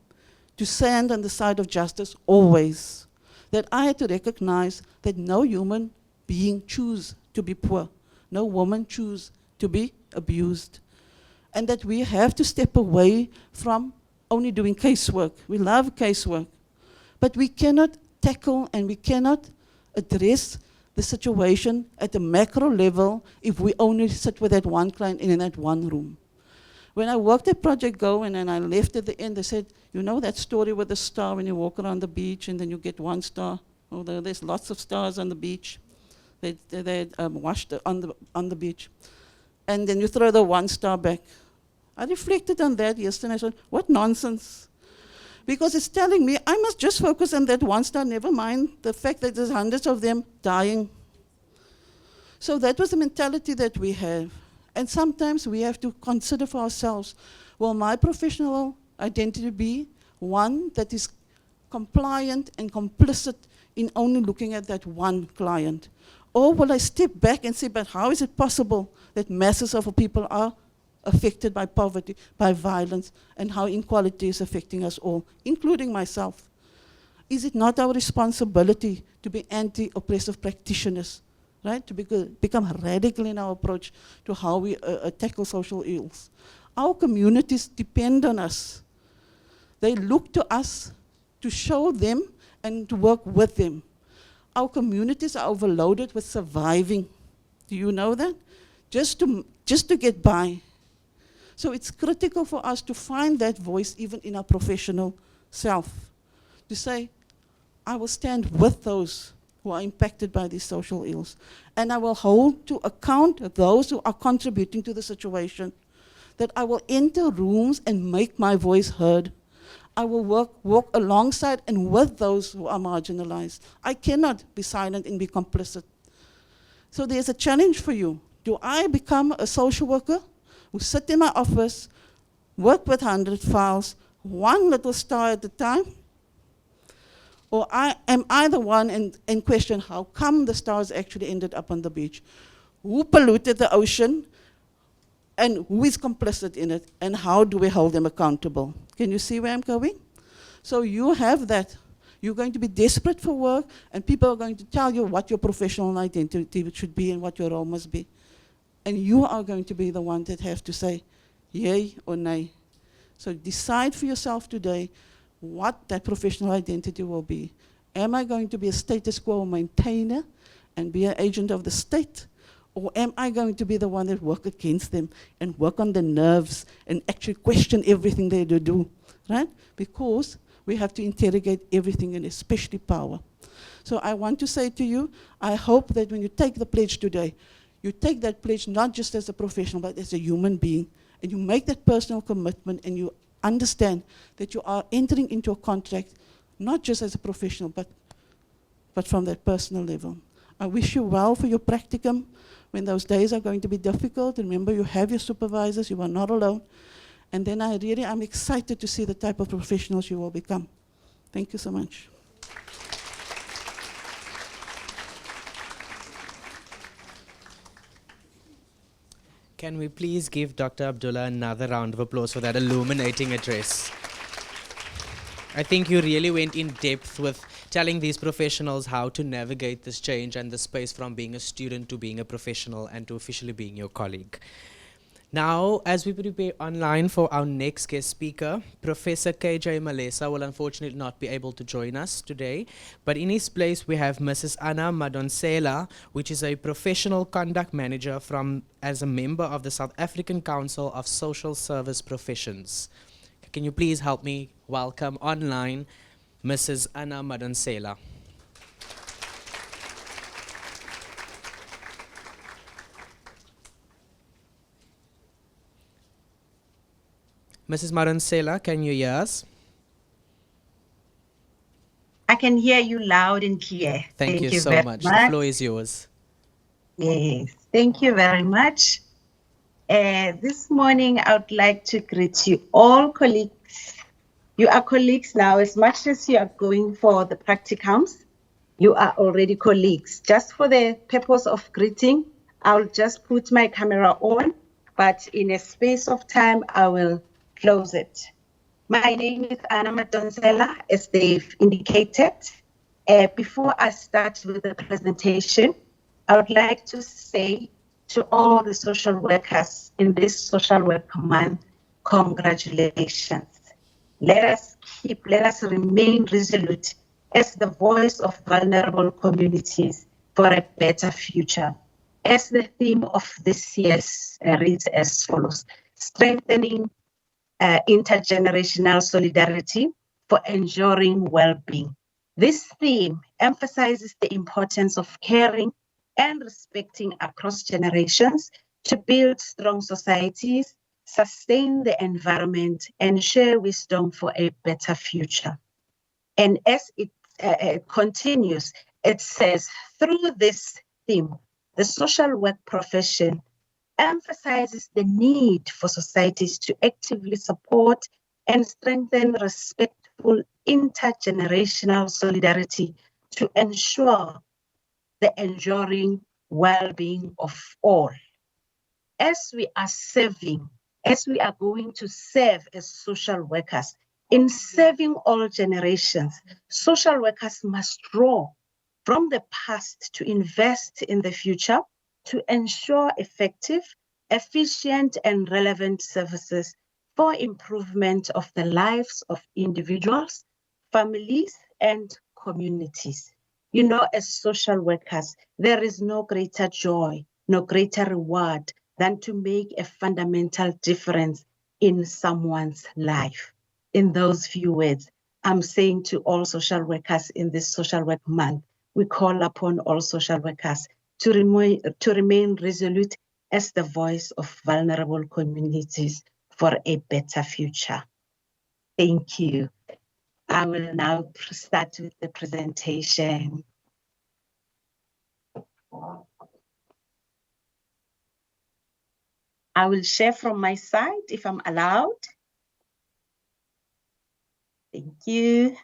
to stand on the side of justice always. That I had to recognize that no human being chooses to be poor. No woman chooses to be abused. And that we have to step away from only doing casework. We love casework. But we cannot tackle and we cannot address the situation at a macro level if we only sit with that one client in that one room. When I worked at Project Go and then I left at the end, they said, you know that story with the star when you walk around the beach and then you get one star? Although there's lots of stars on the beach. They washed on the beach. And then you throw the one star back. I reflected on that yesterday. I said, what nonsense. Because it's telling me I must just focus on that one star, never mind the fact that there's hundreds of them dying. So that was the mentality that we have. And sometimes we have to consider for ourselves, will my professional identity be one that is compliant and complicit in only looking at that one client? Or will I step back and say, but how is it possible that masses of people are affected by poverty, by violence, and how inequality is affecting us all, including myself? Is it not our responsibility to be anti-oppressive practitioners, right? To become radical in our approach to how we tackle social ills? Our communities depend on us. They look to us to show them and to work with them. Our communities are overloaded with surviving. Do you know that? Just to get by. So it's critical for us to find that voice even in our professional self. To say, I will stand with those who are impacted by these social ills. And I will hold to account those who are contributing to the situation. That I will enter rooms and make my voice heard. I will walk alongside and with those who are marginalized. I cannot be silent and be complicit. So there's a challenge for you. Do I become a social worker who sit in my office, work with 100 files, one little star at a time? Or am I the one and question how come the stars actually ended up on the beach? Who polluted the ocean? And who is complicit in it? And how do we hold them accountable? Can you see where I'm going? So you have that. You're going to be desperate for work, and people are going to tell you what your professional identity should be and what your role must be. And you are going to be the one that have to say yay or nay. So decide for yourself today what that professional identity will be. Am I going to be a status quo maintainer and be an agent of the state? Or am I going to be the one that work against them and work on the nerves and actually question everything they do, right? Because we have to interrogate everything, and especially power. So I want to say to you, I hope that when you take the pledge today, you take that pledge not just as a professional, but as a human being, and you make that personal commitment, and you understand that you are entering into a contract, not just as a professional, but from that personal level. I wish you well for your practicum. When those days are going to be difficult, remember you have your supervisors, you are not alone. And then I'm excited to see the type of professionals you will become. Thank you so much. Can we please give Dr. Abdullah another round of applause for that illuminating address? I think you really went in depth with telling these professionals how to navigate this change and the space from being a student to being a professional and to officially being your colleague. Now, as we prepare online for our next guest speaker, Professor KJ Malesa will unfortunately not be able to join us today, but in his place we have Mrs. Anna Madonsela, which is a professional conduct manager as a member of the South African Council of Social Service Professions. Can you please help me welcome online Mrs. Anna Madonsela. Mrs. Madonsela, can you hear us? I can hear you loud and clear. Thank you you so very much. The floor is yours. Yes, thank you very much. This morning, I would like to greet you all colleagues. You are colleagues now, as much as you are going for the practicums, you are already colleagues. Just for the purpose of greeting, I'll just put my camera on, but in a space of time, I will close it. My name is Anna Madonsela, as they've indicated. Before I start with the presentation, I would like to say to all the social workers in this social work month, congratulations. Let us remain resolute as the voice of vulnerable communities for a better future. As the theme of this year reads as follows: strengthening intergenerational solidarity for ensuring well-being. This theme emphasizes the importance of caring and respecting across generations to build strong societies, sustain the environment, and share wisdom for a better future. And as it continues, it says, through this theme, the social work profession emphasizes the need for societies to actively support and strengthen respectful intergenerational solidarity to ensure the enduring well-being of all. As we are going to serve as social workers, in serving all generations, social workers must draw from the past to invest in the future to ensure effective, efficient, and relevant services for improvement of the lives of individuals, families, and communities. You know, as social workers, there is no greater joy, no greater reward than to make a fundamental difference in someone's life. In those few words, I'm saying to all social workers in this social work month, we call upon all social workers to remain resolute as the voice of vulnerable communities for a better future. Thank you. I will now start with the presentation. I will share from my side if I'm allowed. Thank you.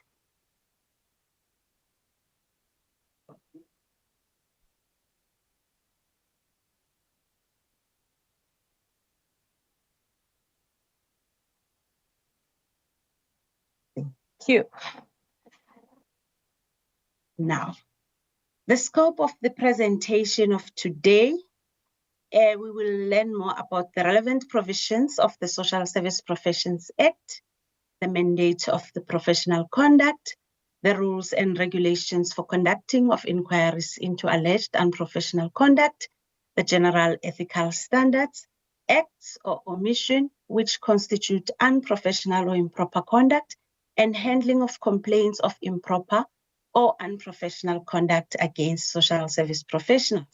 Thank you. Now, the scope of the presentation of today, we will learn more about the relevant provisions of the Social Service Professions Act, the mandate of the professional conduct, the rules and regulations for conducting of inquiries into alleged unprofessional conduct, the general ethical standards, acts or omission which constitute unprofessional or improper conduct, and handling of complaints of improper or unprofessional conduct against social service professionals.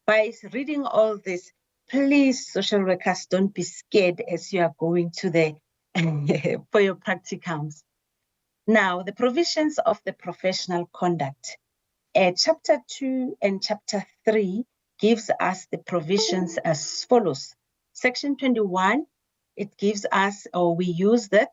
By reading all this, please, social workers, don't be scared as you are going to the for your practicums. Now, the provisions of the professional conduct. Chapter 2 and Chapter 3 gives us the provisions as follows. Section 21, it gives us, or we use that,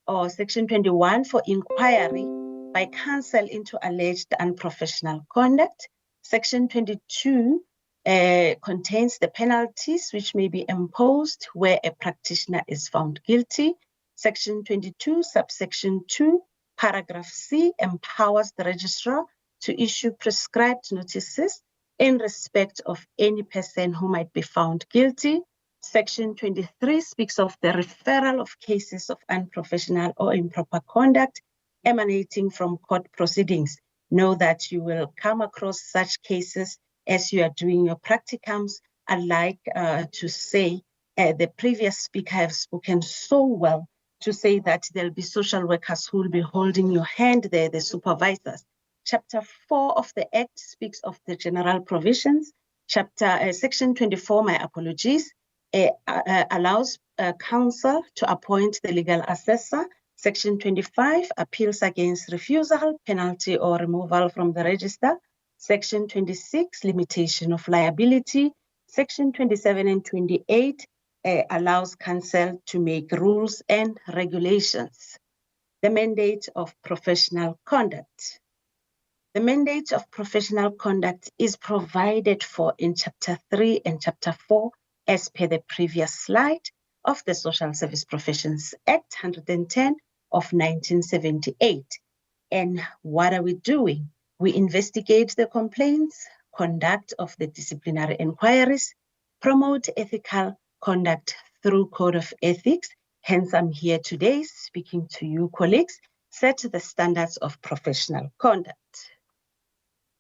or Section 21 for inquiry by counsel into alleged unprofessional conduct. Section 22 contains the penalties which may be imposed where a practitioner is found guilty. Section 22, subsection 2, paragraph C, empowers the registrar to issue prescribed notices in respect of any person who might be found guilty. Section 23 speaks of the referral of cases of unprofessional or improper conduct emanating from court proceedings. Know that you will come across such cases as you are doing your practicums. I'd like to say the previous speaker has spoken so well to say that there'll be social workers who will be holding your hand there, the supervisors. Chapter 4 of the Act speaks of the general provisions. Section 24, my apologies, allows counsel to appoint the legal assessor. Section 25, appeals against refusal, penalty or removal from the register. Section 26, limitation of liability. Section 27 and 28 allows counsel to make rules and regulations. The mandate of professional conduct. The mandate of professional conduct is provided for in Chapter 3 and Chapter 4 as per the previous slide of the Social Service Professions Act 110 of 1978. And what are we doing? We investigate the complaints, conduct of the disciplinary inquiries, promote ethical conduct through code of ethics. Hence, I'm here today speaking to you, colleagues, set the standards of professional conduct.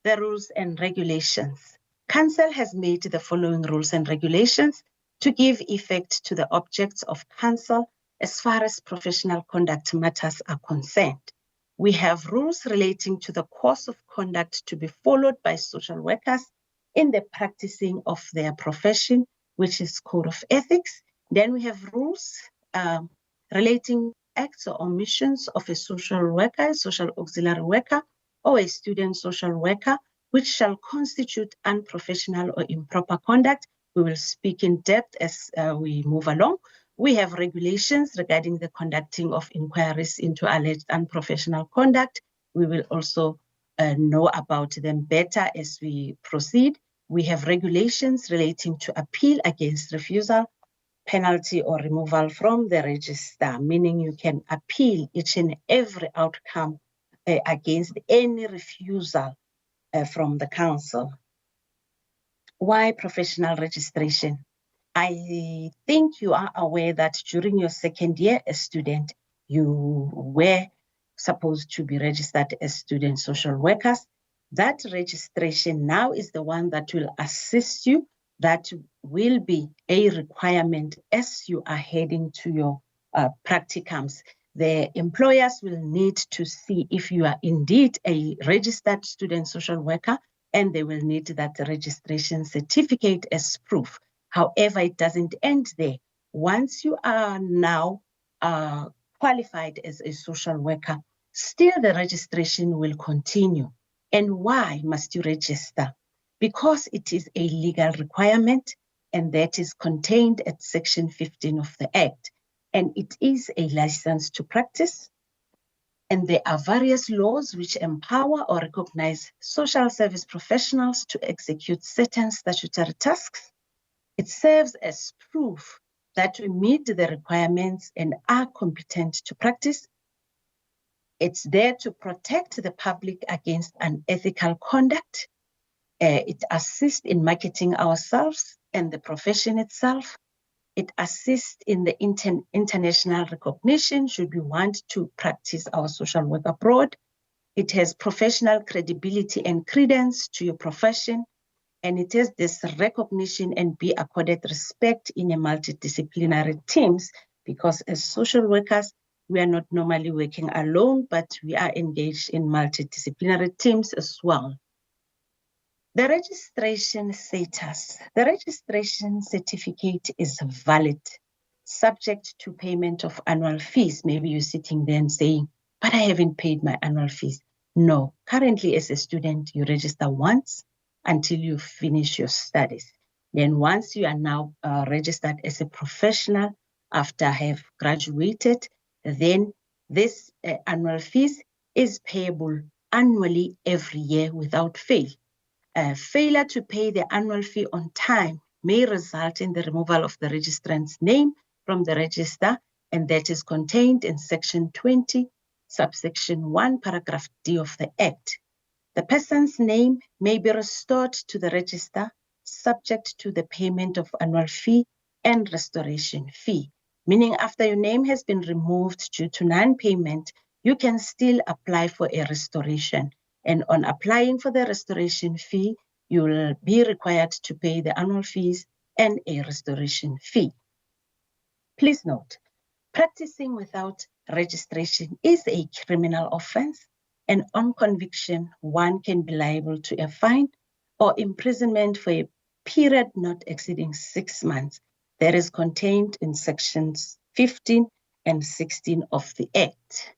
The rules and regulations. Council has made the following rules and regulations to give effect to the objects of council as far as professional conduct matters are concerned. We have rules relating to the course of conduct to be followed by social workers in the practicing of their profession, which is code of ethics. Then we have rules relating acts or omissions of a social worker, social auxiliary worker, or a student social worker, which shall constitute unprofessional or improper conduct. We will speak in depth as we move along. We have regulations regarding the conducting of inquiries into alleged unprofessional conduct. We will also know about them better as we proceed. We have regulations relating to appeal against refusal, penalty or removal from the register, meaning you can appeal each and every outcome against any refusal from the council. Why professional registration? I think you are aware that during your second year as student, you were supposed to be registered as student social workers. That registration now is the one that will assist you. That will be a requirement as you are heading to your practicums. The employers will need to see if you are indeed a registered student social worker, and they will need that registration certificate as proof. However, it doesn't end there. Once you are now qualified as a social worker, still the registration will continue. And why must you register? Because it is a legal requirement, and that is contained at Section 15 of the Act. And it is a license to practice. And there are various laws which empower or recognize social service professionals to execute certain statutory tasks. It serves as proof that we meet the requirements and are competent to practice. It's there to protect the public against unethical conduct. It assists in marketing ourselves and the profession itself. It assists in the international recognition should we want to practice our social work abroad. It has professional credibility and credence to your profession, and it has this recognition and be accorded respect in a multidisciplinary teams, because as social workers, we are not normally working alone, but we are engaged in multidisciplinary teams as well. The registration status. The registration certificate is valid, subject to payment of annual fees. Maybe you're sitting there and saying, but I haven't paid my annual fees. No, currently as a student, you register once until you finish your studies. Then once you are now registered as a professional after have graduated, then this annual fees is payable annually every year without fail. Failure to pay the annual fee on time may result in the removal of the registrant's name from the register, and that is contained in Section 20, subsection 1, paragraph D of the Act. The person's name may be restored to the register subject to the payment of annual fee and restoration fee, meaning after your name has been removed due to non-payment, you can still apply for a restoration. And on applying for the restoration fee, you will be required to pay the annual fees and a restoration fee. Please note, practicing without registration is a criminal offense, and on conviction, one can be liable to a fine or imprisonment for a period not exceeding 6 months. That is contained in sections 15 and 16 of the Act.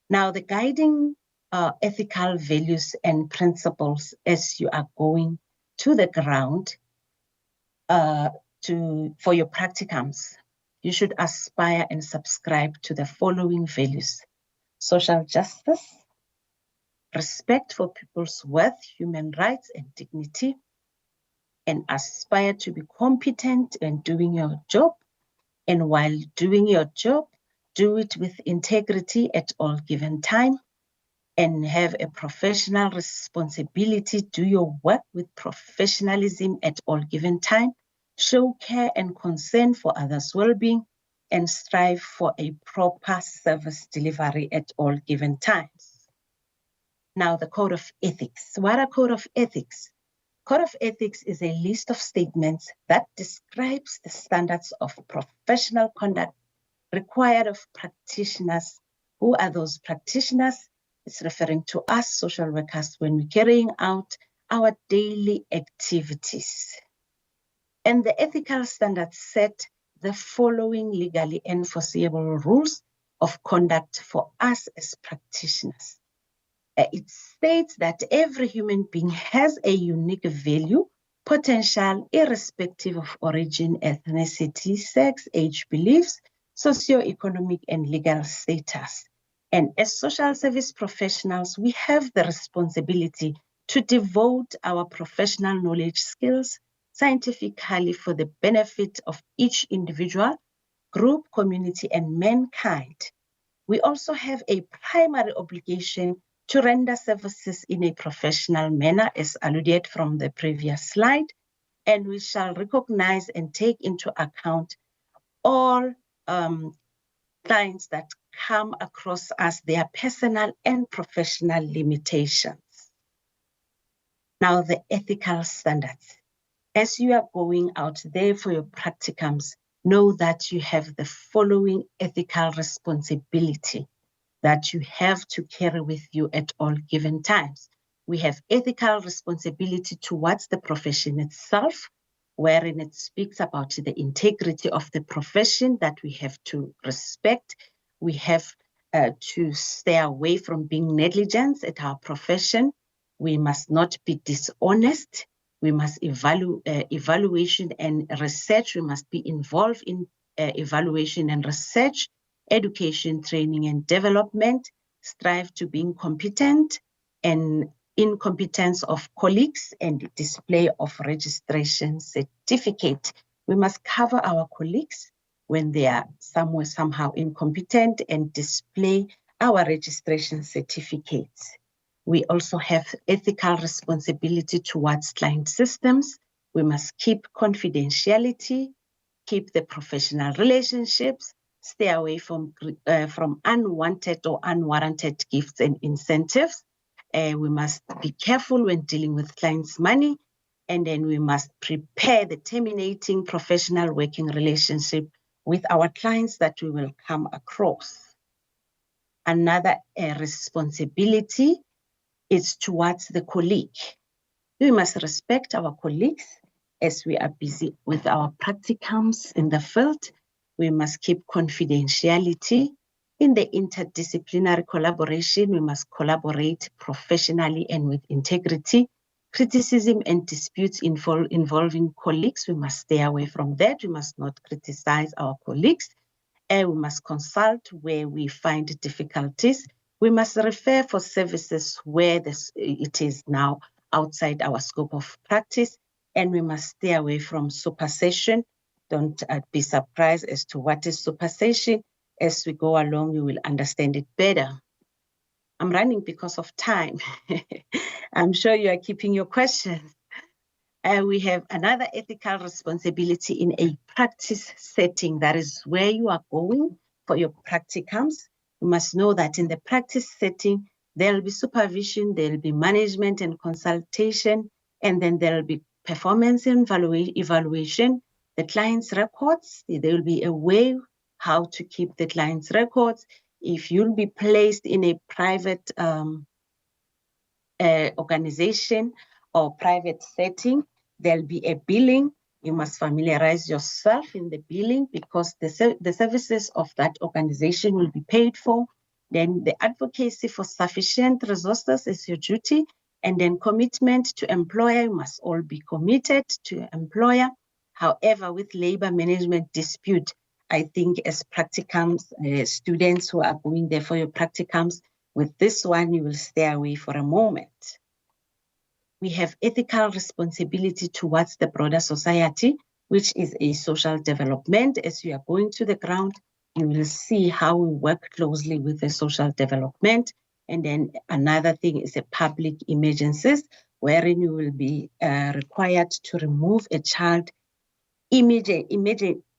Now, the guiding ethical values and principles as you are going to the ground for your practicums, you should aspire and subscribe to the following values: social justice, respect for people's worth, human rights, and dignity, and aspire to be competent in doing your job. And while doing your job, do it with integrity at all given time, and have a professional responsibility. Do your work with professionalism at all given time. Show care and concern for others' well-being, and strive for a proper service delivery at all given times. Now, the Code of Ethics. What are Code of Ethics? Code of Ethics is a list of statements that describes the standards of professional conduct required of practitioners. Who are those practitioners? It's referring to us social workers when we're carrying out our daily activities. And the ethical standards set the following legally enforceable rules of conduct for us as practitioners. It states that every human being has a unique value, potential, irrespective of origin, ethnicity, sex, age, beliefs, socioeconomic, and legal status. And as social service professionals, we have the responsibility to devote our professional knowledge, skills, scientifically for the benefit of each individual, group, community, and mankind. We also have a primary obligation to render services in a professional manner, as alluded from the previous slide, and we shall recognize and take into account all clients that come across us, their personal and professional limitations. Now, the ethical standards. As you are going out there for your practicums, know that you have the following ethical responsibility that you have to carry with you at all given times. We have ethical responsibility towards the profession itself, wherein it speaks about the integrity of the profession that we have to respect. We have to stay away from being negligent at our profession. We must not be dishonest. We must evaluation and research. We must be involved in evaluation and research, education, training, and development, strive to being competent and incompetence of colleagues, and display of registration certificate. We must cover our colleagues when they are somehow incompetent and display our registration certificates. We also have ethical responsibility towards client systems. We must keep confidentiality, keep the professional relationships, stay away from unwanted or unwarranted gifts and incentives. We must be careful when dealing with clients' money, and then we must prepare the terminating professional working relationship with our clients that we will come across. Another responsibility is towards the colleague. We must respect our colleagues as we are busy with our practicums in the field. We must keep confidentiality. In the interdisciplinary collaboration, we must collaborate professionally and with integrity. Criticism and disputes involving colleagues, we must stay away from that. We must not criticize our colleagues. And we must consult where we find difficulties. We must refer for services where it is now outside our scope of practice. And we must stay away from supersession. Don't be surprised as to what is supersession. As we go along, you will understand it better. I'm running because of time. I'm sure you are keeping your questions. We have another ethical responsibility in a practice setting. That is where you are going for your practicums. You must know that in the practice setting, there will be supervision, there will be management and consultation, and then there will be performance and evaluation, the client's records. There will be a way how to keep the client's records. If you'll be placed in a private organization or private setting, there'll be a billing. You must familiarize yourself in the billing because the services of that organization will be paid for. Then the advocacy for sufficient resources is your duty. And then commitment to employer, you must all be committed to employer. However, with labor management dispute, I think as practicums, students who are going there for your practicums, with this one, you will stay away for a moment. We have ethical responsibility towards the broader society, which is a social development. As you are going to the ground, you will see how we work closely with the social development. And then another thing is a public emergencies, wherein you will be required to remove a child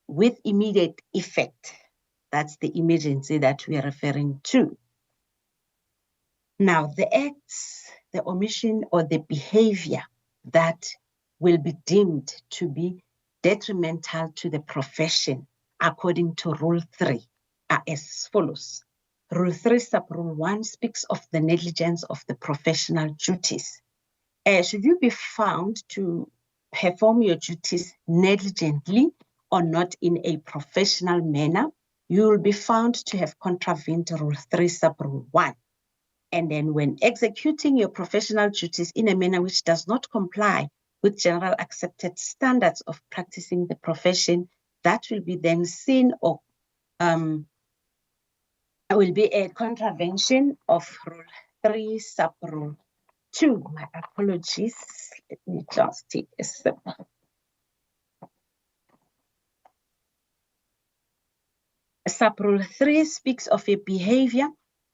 with immediate effect. That's the emergency that we are referring to. Now, the acts, the omission, or the behavior that will be deemed to be detrimental to the profession, according to Rule 3, are as follows. Rule 3, Sub-Rule 1 speaks of the negligence of the professional duties. Should you be found to perform your duties negligently or not in a professional manner, you will be found to have contravened Rule 3, Sub-Rule 1. And then when executing your professional duties in a manner which does not comply with general accepted standards of practicing the profession, that will be then seen or will be a contravention of Rule 3, Sub-Rule 2. My apologies. Let me just take a sip. Sub-Rule 3 speaks of a behavior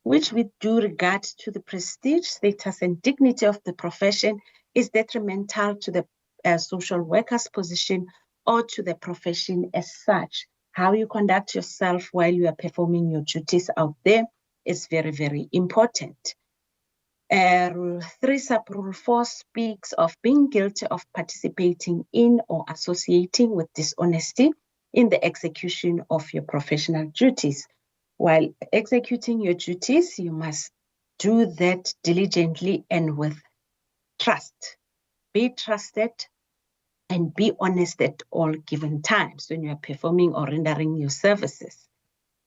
which, with due regard to the prestige, status, and dignity of the profession, is detrimental to the social worker's position or to the profession as such. How you conduct yourself while you are performing your duties out there is very, very important. Rule 3, Sub-Rule 4 speaks of being guilty of participating in or associating with dishonesty in the execution of your professional duties. While executing your duties, you must do that diligently and with trust. Be trusted and be honest at all given times when you are performing or rendering your services.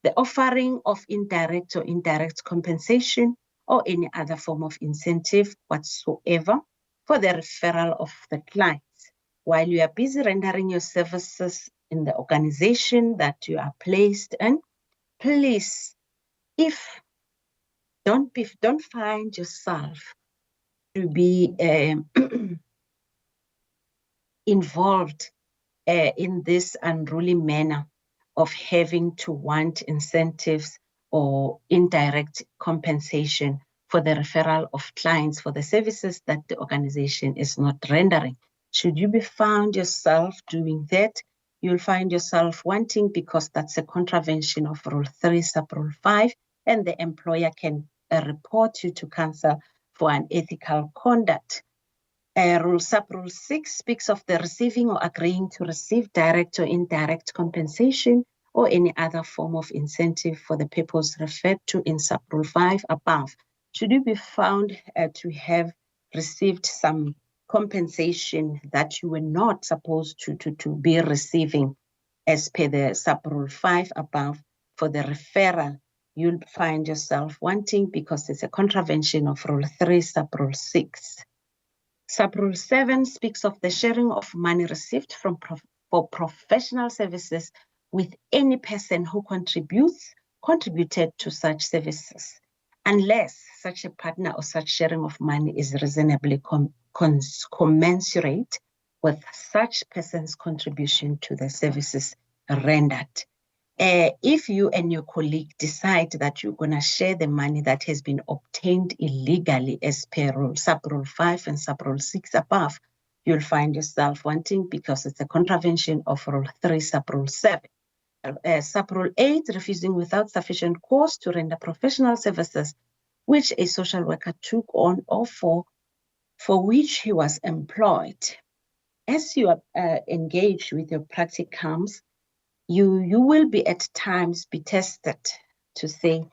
The offering of indirect or indirect compensation or any other form of incentive whatsoever for the referral of the clients. While you are busy rendering your services in the organization that you are placed in, please, don't find yourself to be involved in this unruly manner of having to want incentives or indirect compensation for the referral of clients for the services that the organization is not rendering. Should you be found yourself doing that, you'll find yourself wanting, because that's a contravention of Rule 3, Sub-Rule 5, and the employer can report you to counsel for unethical conduct. Sub-Rule 6 speaks of the receiving or agreeing to receive direct or indirect compensation or any other form of incentive for the purpose referred to in Sub-Rule 5 above. Should you be found to have received some compensation that you were not supposed to be receiving as per the Sub-Rule 5 above for the referral you'll find yourself wanting because it's a contravention of Rule 3, Sub-Rule 6. Sub-Rule 7 speaks of the sharing of money received for professional services with any person who contributed to such services, unless such a partner or such sharing of money is reasonably commensurate with such person's contribution to the services rendered. If you and your colleague decide that you're going to share the money that has been obtained illegally as per Sub-Rule 5 and Sub-Rule 6 above, you'll find yourself wanting because it's a contravention of Rule 3, Sub-Rule 7. Sub-Rule 8, refusing without sufficient cause to render professional services which a social worker took on or for which he was employed. As you are engaged with your practicums, you will be at times be tested to say,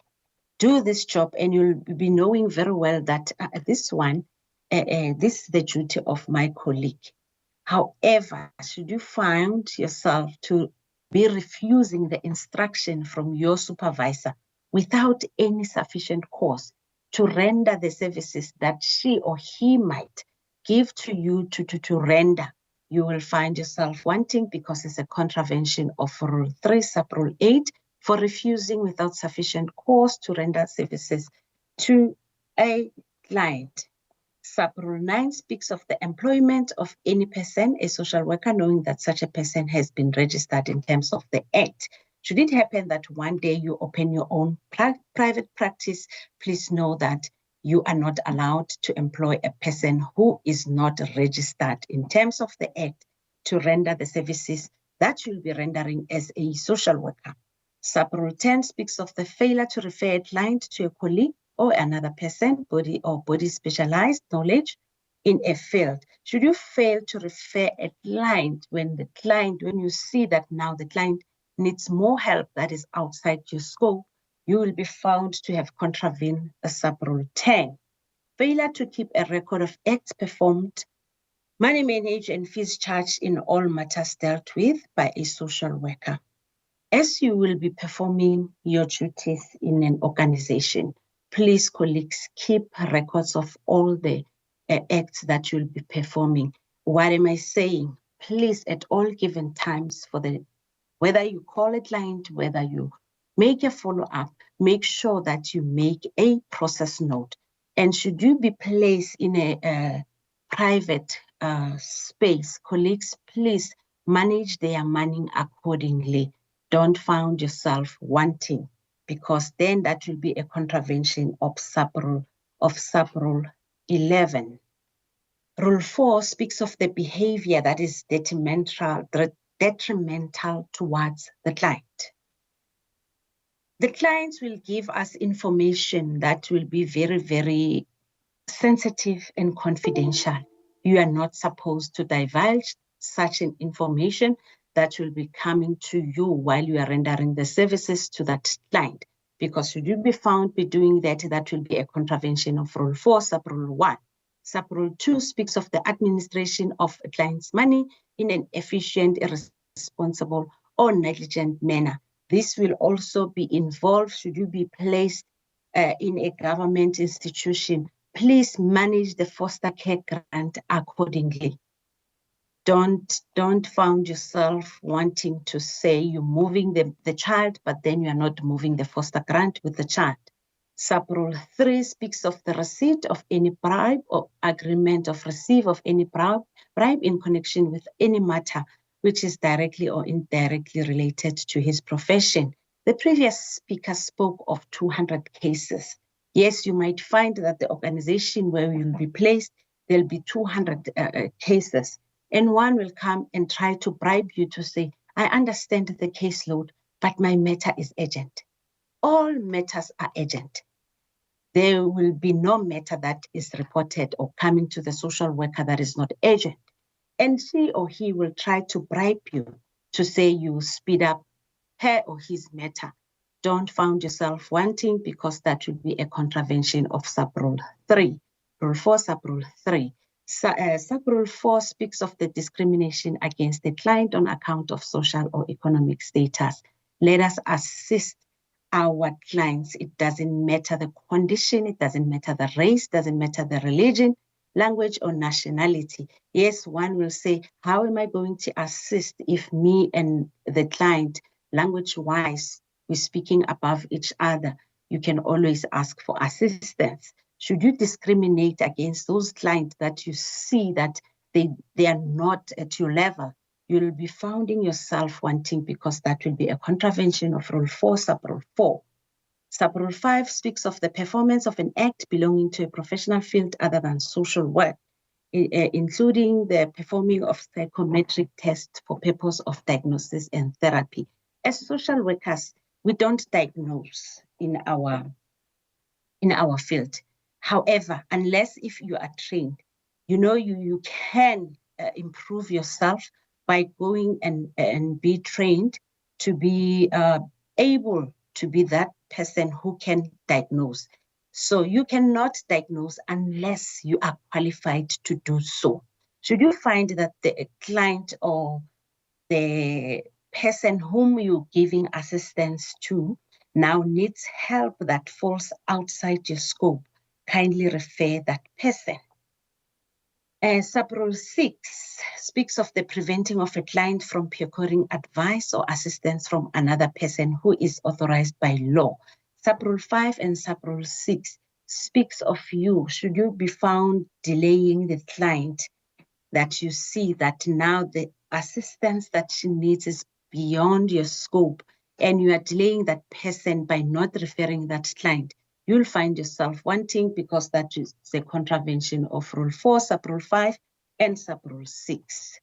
do this job, and you'll be knowing very well that this is the duty of my colleague. However, should you find yourself to be refusing the instruction from your supervisor without any sufficient cause to render the services that she or he might give to you to render, you will find yourself wanting because it's a contravention of Rule 3, Sub-Rule 8, for refusing without sufficient cause to render services to a client. Sub-Rule 9 speaks of the employment of any person, a social worker, knowing that such a person has been registered in terms of the Act. Should it happen that one day you open your own private practice, please know that you are not allowed to employ a person who is not registered in terms of the Act to render the services that you'll be rendering as a social worker. Sub-Rule 10 speaks of the failure to refer a client to a colleague or another person, body specialized knowledge in a field. Should you fail to refer a client when you see that now the client needs more help that is outside your scope, you will be found to have contravened the Sub-Rule 10. Failure to keep a record of acts performed, money managed, and fees charged in all matters dealt with by a social worker. As you will be performing your duties in an organization, please, colleagues, keep records of all the acts that you'll be performing. What am I saying? Please, at all given times, whether you call a client, whether you make a follow-up, make sure that you make a process note. And should you be placed in a private space, colleagues, please manage their money accordingly. Don't find yourself wanting, because then that will be a contravention of Sub-Rule 11. Rule 4 speaks of the behavior that is detrimental towards the client. The clients will give us information that will be very, very sensitive and confidential. You are not supposed to divulge such an information that will be coming to you while you are rendering the services to that client. Because should you be found be doing that, that will be a contravention of Rule 4, Sub-Rule 1. Sub-Rule 2 speaks of the administration of a client's money in an efficient, irresponsible, or negligent manner. This will also be involved should you be placed in a government institution. Please manage the foster care grant accordingly. Don't find yourself wanting to say you're moving the child, but then you are not moving the foster grant with the child. Sub-Rule 3 speaks of the receipt of any bribe or agreement of receipt of any bribe in connection with any matter which is directly or indirectly related to his profession. The previous speaker spoke of 200 cases. Yes, you might find that the organization where you'll be placed, there'll be 200 cases. And one will come and try to bribe you to say, I understand the caseload, but my matter is urgent. All matters are urgent. There will be no matter that is reported or coming to the social worker that is not urgent. And she or he will try to bribe you to say you speed up her or his matter. Don't find yourself wanting, because that would be a contravention of Sub-Rule 3. Rule 4, Sub-Rule 3. Sub-Rule 4 speaks of the discrimination against the client on account of social or economic status. Let us assist our clients. It doesn't matter the condition, it doesn't matter the race, doesn't matter the religion, language, or nationality. Yes, one will say, how am I going to assist if me and the client, language-wise, we're speaking above each other? You can always ask for assistance. Should you discriminate against those clients that you see that they are not at your level, you'll be finding yourself wanting, because that will be a contravention of Rule 4, Sub-Rule 4. Sub-Rule 5 speaks of the performance of an act belonging to a professional field other than social work, including the performing of psychometric tests for purpose of diagnosis and therapy. As social workers, we don't diagnose in our field. However, unless if you are trained, you can improve yourself by going and be trained to be able to be that person who can diagnose. So you cannot diagnose unless you are qualified to do so. Should you find that the client or the person whom you're giving assistance to now needs help that falls outside your scope, kindly refer that person. Sub-Rule 6 speaks of the preventing of a client from procuring advice or assistance from another person who is authorized by law. Sub-Rule 5 and Sub-Rule 6 speaks of you, should you be found delaying the client, that you see that now the assistance that she needs is beyond your scope, and you are delaying that person by not referring that client, you'll find yourself wanting, because that is a contravention of Rule 4, Sub-Rule 5, and Sub-Rule 6.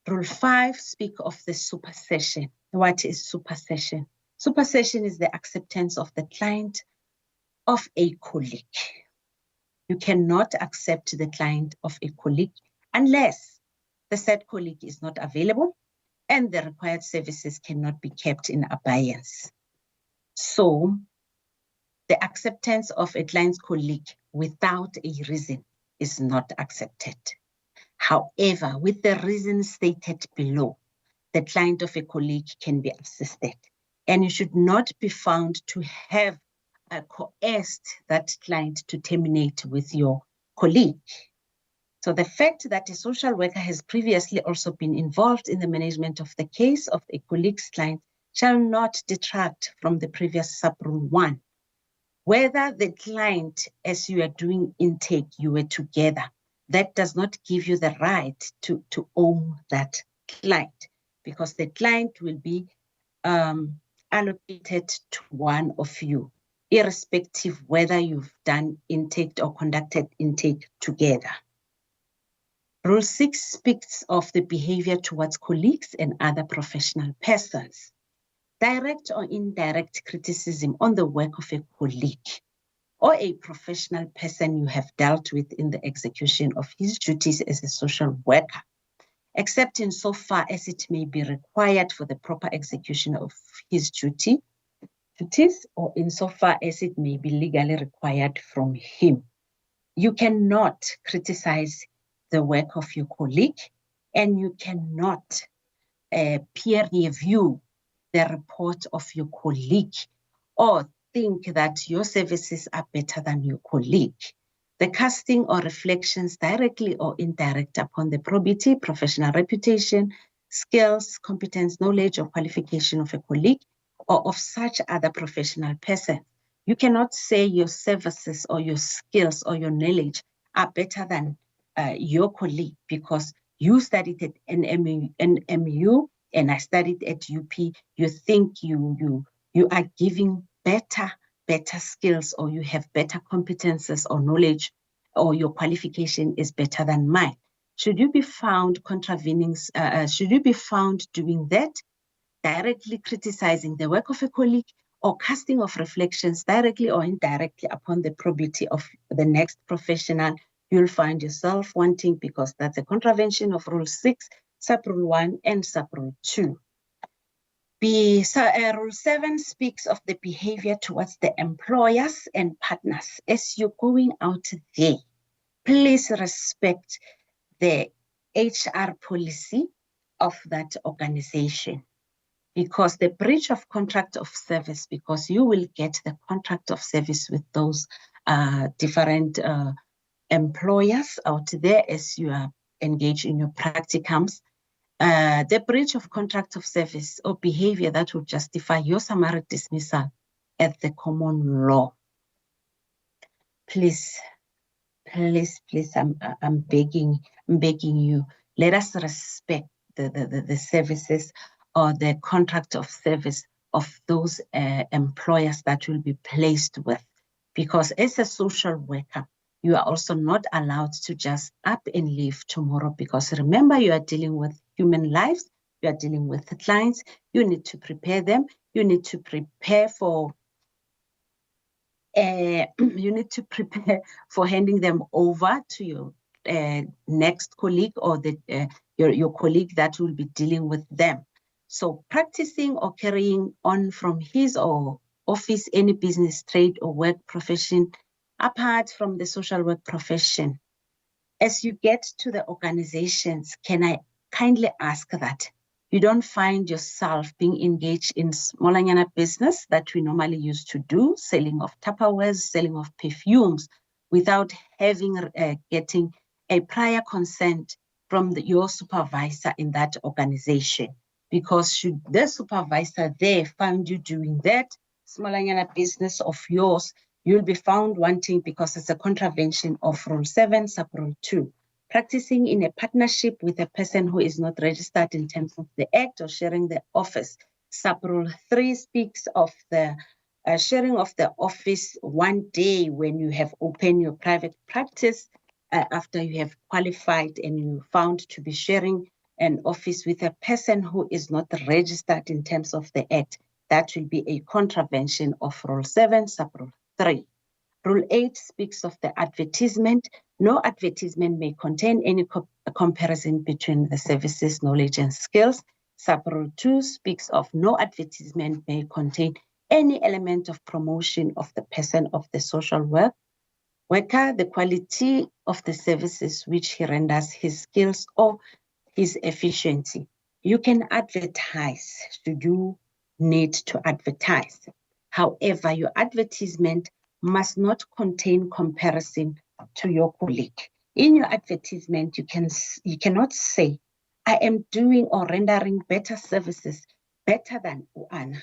Rule 5 speak of the supersession. What is supersession? Supersession is the acceptance of the client of a colleague. You cannot accept the client of a colleague unless the said colleague is not available and the required services cannot be kept in abeyance. So the acceptance of a client's colleague without a reason is not accepted. However, with the reason stated below, the client of a colleague can be assisted, and you should not be found to have coerced that client to terminate with your colleague. So the fact that a social worker has previously also been involved in the management of the case of a colleague's client shall not detract from the previous Sub-Rule 1. Whether the client, as you are doing intake, you were together, that does not give you the right to own that client, because the client will be allocated to one of you, irrespective whether you've done intake or conducted intake together. Rule 6 speaks of the behavior towards colleagues and other professional persons. Direct or indirect criticism on the work of a colleague or a professional person you have dealt with in the execution of his duties as a social worker, except insofar as it may be required for the proper execution of his duties, or insofar as it may be legally required from him. You cannot criticize the work of your colleague, and you cannot peer review the report of your colleague or think that your services are better than your colleague. The casting or reflections directly or indirect upon the probity, professional reputation, skills, competence, knowledge, or qualification of a colleague or of such other professional person. You cannot say your services or your skills or your knowledge are better than your colleague because you studied at NMU and I studied at UP. You think you are giving better skills, or you have better competences or knowledge, or your qualification is better than mine. Should you be found contravening, should you be found doing that, directly criticizing the work of a colleague or casting of reflections directly or indirectly upon the probity of the next professional, you'll find yourself wanting, because that's a contravention of Rule 6, Sub-Rule 1, and Sub-Rule 2. Rule 7 speaks of the behavior towards the employers and partners. As you're going out there, please respect the HR policy of that organization. because the breach of contract of service, because you will get the contract of service with those different employers out there as you are engaged in your practicums. The breach of contract of service or behavior that would justify your summary dismissal at the common law. Please, I'm begging you, let us respect the services or the contract of service of those employers that will be placed with. Because as a social worker, you are also not allowed to just up and leave tomorrow, because remember, you are dealing with human lives, you are dealing with the clients, you need to prepare them, you need to prepare for handing them over to your next colleague or your colleague that will be dealing with them. So practicing or carrying on from his or office any business, trade or work profession apart from the social work profession. As you get to the organizations, can I kindly ask that you don't find yourself being engaged in smallanyana business that we normally used to do, selling of Tupperwares, selling of perfumes, without getting a prior consent from your supervisor in that organization. Because should the supervisor there find you doing that smallanyana business of yours, you'll be found wanting, because it's a contravention of Rule 7, Sub-Rule 2. Practicing in a partnership with a person who is not registered in terms of the Act, or sharing the office. Sub-Rule 3 speaks of the sharing of the office one day when you have opened your private practice after you have qualified and you found to be sharing an office with a person who is not registered in terms of the Act. That will be a contravention of Rule 7, Sub-Rule 3. Rule 8 speaks of the advertisement. No advertisement may contain any comparison between the services, knowledge, and skills. Sub-Rule 2 speaks of no advertisement may contain any element of promotion of the person of the social worker, the quality of the services which he renders, his skills, or his efficiency. You can advertise should you need to advertise. However, your advertisement must not contain comparison to your colleague. In your advertisement, you cannot say, I am doing or rendering better services better than Uana.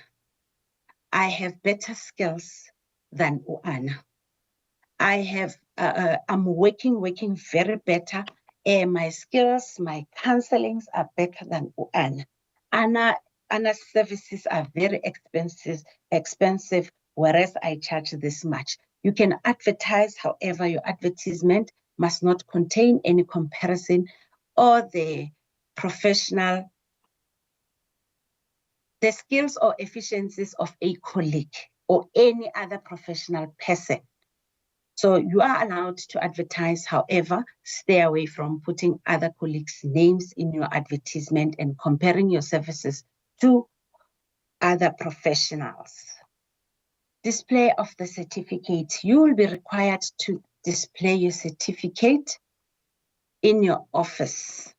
I have better skills than Uana. I'm working very better. My skills, my counselings are better than Uana. Anna's services are very expensive, whereas I charge this much. You can advertise, however, your advertisement must not contain any comparison or the skills or efficiencies of a colleague or any other professional person. So you are allowed to advertise, however, stay away from putting other colleagues' names in your advertisement and comparing your services to other professionals. Display of the certificate. You will be required to display your certificate in your office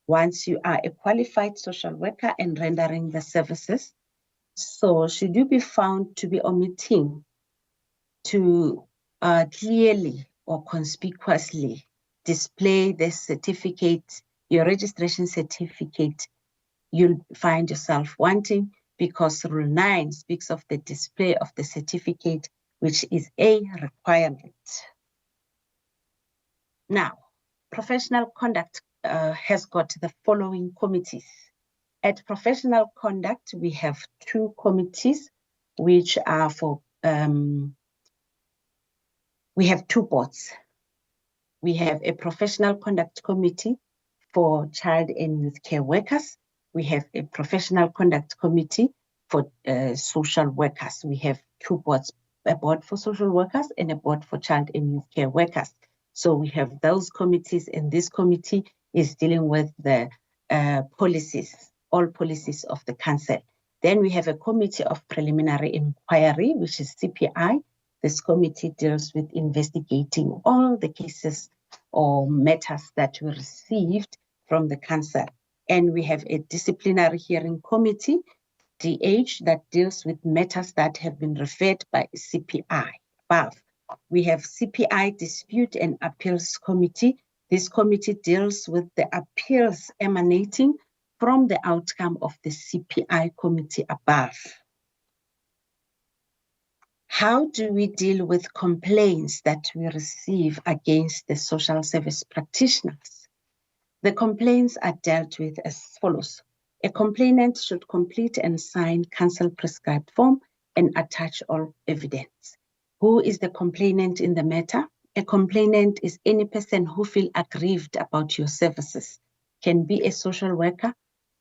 once you are a qualified social worker and rendering the services. So should you be found to be omitting to clearly or conspicuously display the certificate, your registration certificate, you'll find yourself wanting, because Rule 9 speaks of the display of the certificate, which is a requirement. Now, professional conduct has got the following committees. At professional conduct, we have 2 committees, which are for we have 2 boards. We have a professional conduct committee for child and youth care workers. We have a professional conduct committee for social workers. We have 2 boards, a board for social workers and a board for child and youth care workers. So we have those committees, and this committee is dealing with the policies, all policies of the council. Then we have a committee of preliminary inquiry, which is CPI. This committee deals with investigating all the cases or matters that were received from the council. And we have a disciplinary hearing committee DH that deals with matters that have been referred by CPI above. We have CPI Dispute and Appeals Committee. This committee deals with the appeals emanating from the outcome of the CPI committee above. How do we deal with complaints that we receive against the social service practitioners? The complaints are dealt with as follows. A complainant should complete and sign council prescribed form and attach all evidence. Who is the complainant in the matter? A complainant is any person who feels aggrieved about your services. Can be a social worker,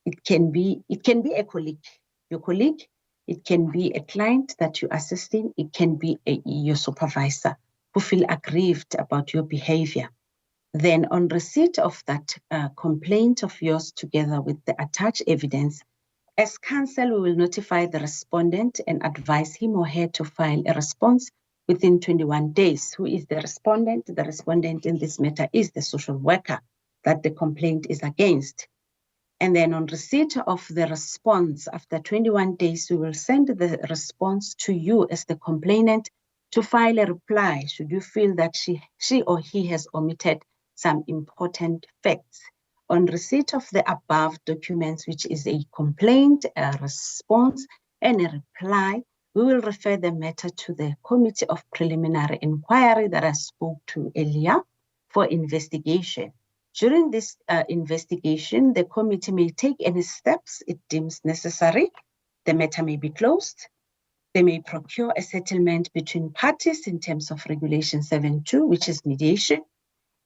it can be a colleague, your colleague, it can be a client that you're assisting, it can be your supervisor who feel aggrieved about your behavior. Then on receipt of that complaint of yours together with the attached evidence, as council, we will notify the respondent and advise him or her to file a response within 21 days. Who is the respondent? The respondent in this matter is the social worker that the complaint is against. And then on receipt of the response, after 21 days, we will send the response to you as the complainant to file a reply should you feel that she or he has omitted some important facts. On receipt of the above documents, which is a complaint, a response, and a reply, we will refer the matter to the Committee of Preliminary Inquiry that I spoke to earlier for investigation. During this investigation, the committee may take any steps it deems necessary. The matter may be closed. They may procure a settlement between parties in terms of Regulation 7.2, which is mediation.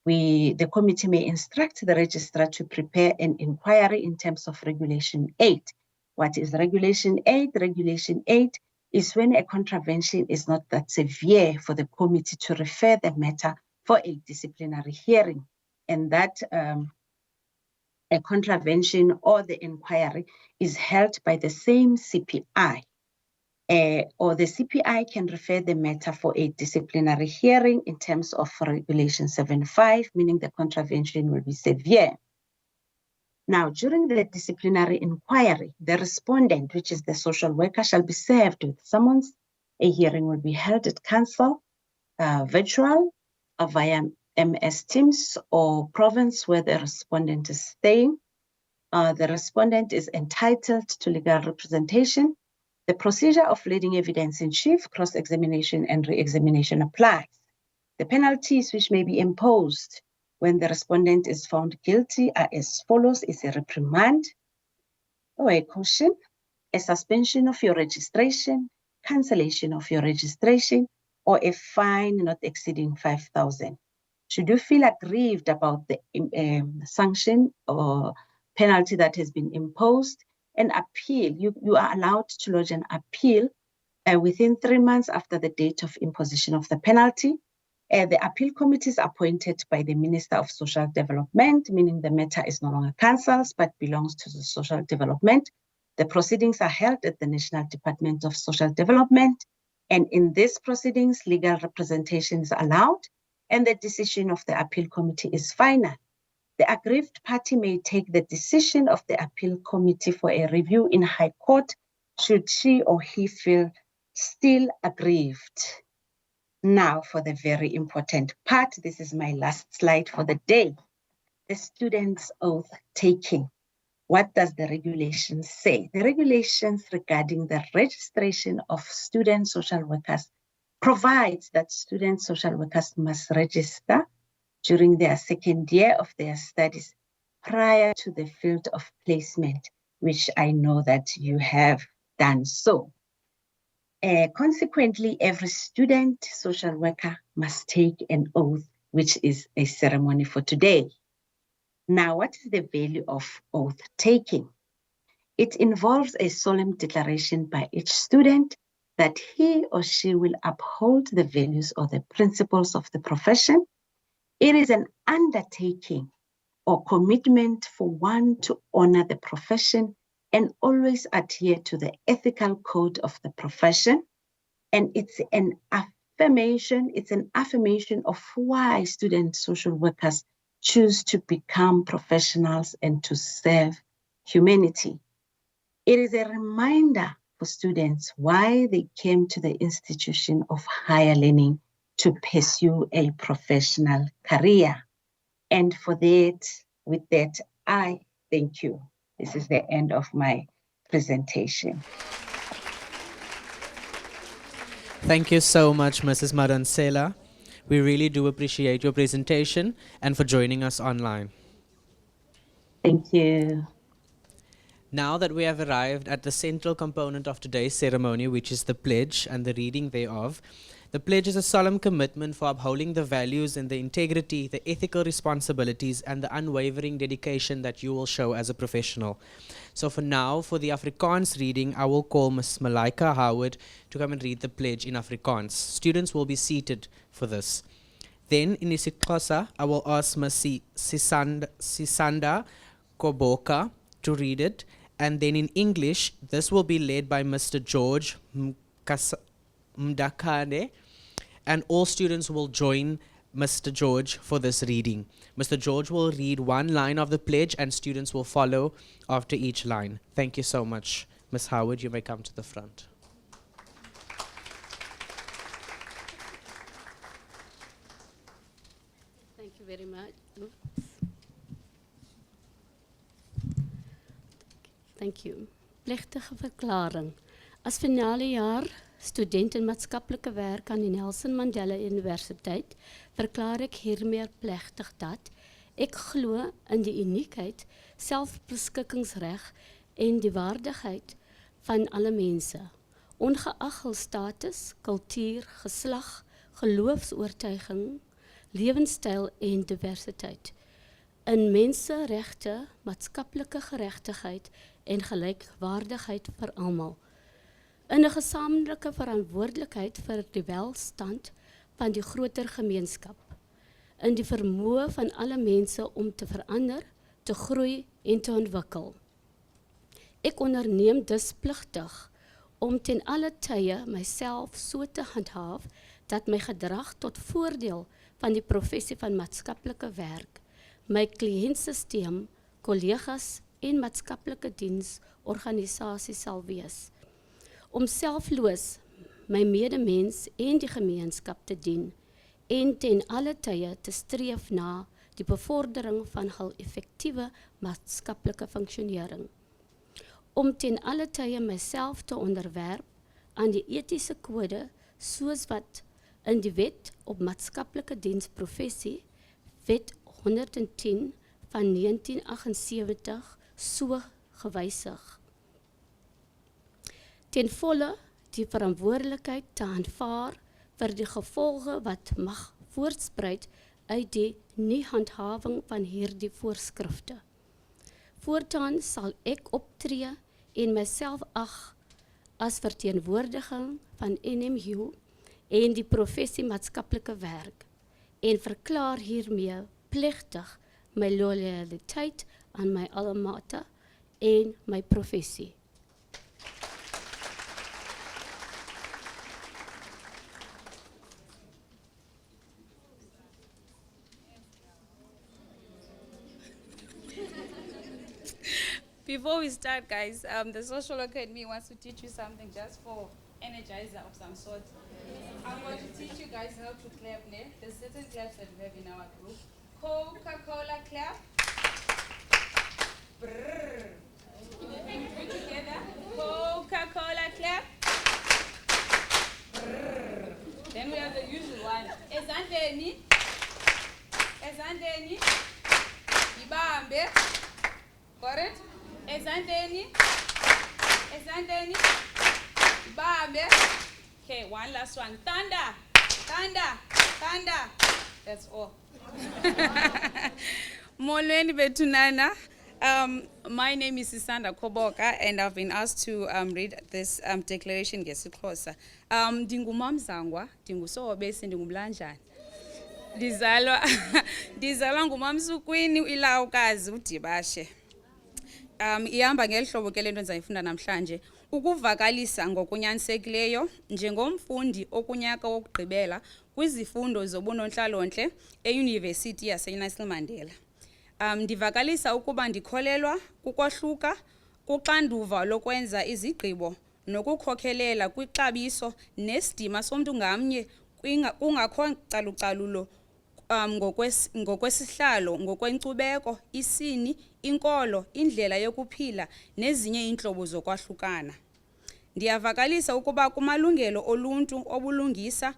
The committee may instruct the registrar to prepare an inquiry in terms of Regulation 8. What is Regulation 8? Regulation 8 is when a contravention is not that severe for the committee to refer the matter for a disciplinary hearing. And that a contravention or the inquiry is held by the same CPI. Or the CPI can refer the matter for a disciplinary hearing in terms of Regulation 7.5, meaning the contravention will be severe. Now, during the disciplinary inquiry, the respondent, which is the social worker, shall be served with summons. A hearing will be held at council, virtual, or via MS Teams or province where the respondent is staying. The respondent is entitled to legal representation. The procedure of leading evidence in chief, cross-examination and re-examination applies. The penalties which may be imposed when the respondent is found guilty are as follows: is a reprimand or a caution, a suspension of your registration, cancellation of your registration, or a fine not exceeding 5,000. Should you feel aggrieved about the sanction or penalty that has been imposed, an appeal, you are allowed to lodge an appeal within 3 months after the date of imposition of the penalty. The appeal committee is appointed by the Minister of Social Development, meaning the matter is no longer council's but belongs to the Social Development. The proceedings are held at the National Department of Social Development, and in these proceedings, legal representation is allowed, and the decision of the appeal committee is final. The aggrieved party may take the decision of the appeal committee for a review in High Court should she or he feel still aggrieved. Now for the very important part. This is my last slide for the day. The student's oath taking. What does the regulation say? The regulations regarding the registration of student social workers provides that student social workers must register during their second year of their studies prior to the field of placement, which I know that you have done so. Consequently, every student social worker must take an oath, which is a ceremony for today. Now, what is the value of oath taking? It involves a solemn declaration by each student that he or she will uphold the values or the principles of the profession. It is an undertaking or commitment for one to honor the profession and always adhere to the ethical code of the profession. And it's an affirmation of why student social workers choose to become professionals and to serve humanity. It is a reminder for students why they came to the institution of higher learning to pursue a professional career. And for that, with that, I thank you. This is the end of my presentation. Thank you so much, Mrs. Madansela. We really do appreciate your presentation and for joining us online. Thank you. Now that we have arrived at the central component of today's ceremony, which is the pledge and the reading thereof, the pledge is a solemn commitment for upholding the values and the integrity, the ethical responsibilities, and the unwavering dedication that you will show as a professional. So for now, for the Afrikaans reading, I will call Ms. Malaika Howard to come and read the pledge in Afrikaans. Students will be seated for this. Then in isiXhosa, I will ask Ms. Sisanda Koboka to read it. And then in English, this will be led by Mr. George Mdakane, and all students will join Mr. George for this reading. Mr. George will read one line of the pledge and students will follow after each line. Thank you so much. Ms. Howard, you may come to the front. Thank you very much. Thank you. Plechtige verklaring. As finalejaar student in maatskaplike werk aan die Nelson Mandela Universiteit verklaar ek hiermee plechtig dat ek glo in die uniekheid, selfbeskikkingsreg en die waardigheid van alle mense, ongeag hul status, kultuur, geslag, geloofsoortuiging, lewenstyl en diversiteit. In menseregte, maatskaplike geregtigheid en gelykwaardigheid vir almal. In 'n gesamentlike verantwoordelikheid vir die welstand van die groter gemeenskap. In die vermoë van alle mense om te verander, te groei en te ontwikkel. Ek onderneem dus pligtig om ten alle tye myself so te handhaaf dat my gedrag tot voordeel van die professie van maatskaplike werk, my kliëntstelsel, kollegas en maatskaplike diensorganisasie sal wees. Om selfloos my medemens en die gemeenskap te dien en ten alle tye te streef na die bevordering van hul effektiewe maatskaplike funksionering. Om ten alle tye myself te onderwerp aan die etiese kode soos wat in die wet op maatskaplike diensprofessie, wet 110 van 1978 so gewysig. Ten volle die verantwoordelikheid te aanvaar vir die gevolge wat mag voortspruit uit die nie-handhawing van hierdie voorskrifte. Voortaan sal ek optree en myself ag as verteenwoordiging van NMU en die professie maatskaplike werk en verklaar hiermee plegtig my loyaliteit aan my alma mater en my professie. Before we start, guys, the Social Academy wants to teach you something just for energizer of some sort. I'm going to teach you guys how to clap. There's certain claps that we have in our group. Coca-Cola clap. Brrr. Put together. Coca-Cola clap. Brrr. Then we have the usual one. Ezandleni. Ezandleni. Ibambe. Got it? Ezandleni. Ezandleni. Ibambe. Okay, one last one. Thunder. Thunder. Thunder. That's all. Molweni betunana. My name is Sisanda Koboka and I've been asked to read this declaration ngesiXhosa. Ndingumamzangwa, ndingusobese, ndingumlanjani. Ndizalwa ngumamsukwini ilawukazi uDibashe. Ihamba ngeli hlobo ke lento ndizayifunda namhlanje. Ukuvakalisa ngokunyanisekileyo njengomfundi okunyaka wokugqibela kwizifundo zobunontlalontle eYunivesithi yaseNelson Mandela. Ndivakalisa ukuba ndikholelwa kukwahluka kuxanduva lokwenza izigqibo nokukhokhelela kwixabiso nesidima somntu ngamnye kungakho calucalulo ngokwesihlalo, ngokwenkcubeko, isini, inkolo, indlela yokuphila nezinye iintlobo zokwahlukana. Ndiyavakalisa ukuba kumalungelo oluntu obulungisa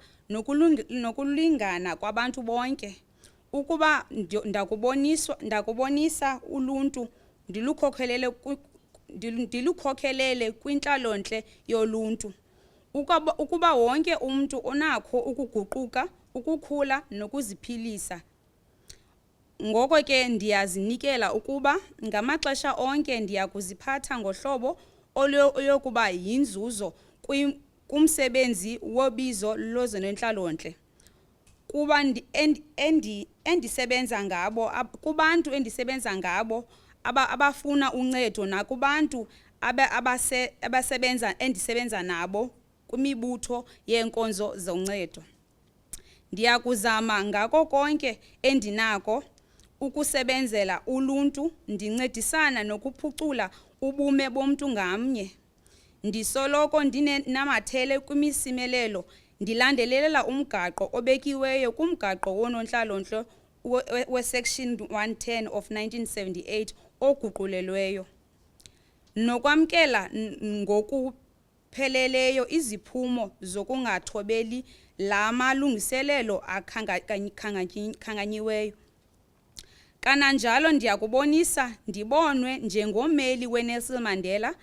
nokulingana kwabantu bonke. Ukuba ndakubonisa uluntu ndilukhokhelele kwintlalontle yoluntu. Ukuba wonke umntu onakho ukuguquka, ukukhula nokuziphilisa. Ngoko ke ndiyazinikela ukuba ngamaxesha onke ndiyakuziphatha ngohlobo oluyokuba yinzuzo kumsebenzi wobizo lwezentlalontle. Kuba endisebenza ngabo, kubantu endisebenza ngabo abafuna uncedo nakubantu endisebenza nabo kwimibutho yeenkonzo zoncedo. Ndiyakuzama ngako konke endinako ukusebenzela uluntu, ndincedisana nokuphucula ubume bomntu ngamnye. Ndisoloko ndinamathele kwimisimelelo, ndilandelelela umgaqo obekiweyo kumgaqo wonontlalontle weSection 110 of 1978 oguqulelweyo. Nokwamkela ngokupheleleyo iziphumo zokungathobeli la malungiselelo akhanganyiweyo. Kananjalo ndiyakubonisa ndibonwe njengommeli weNelson Mandela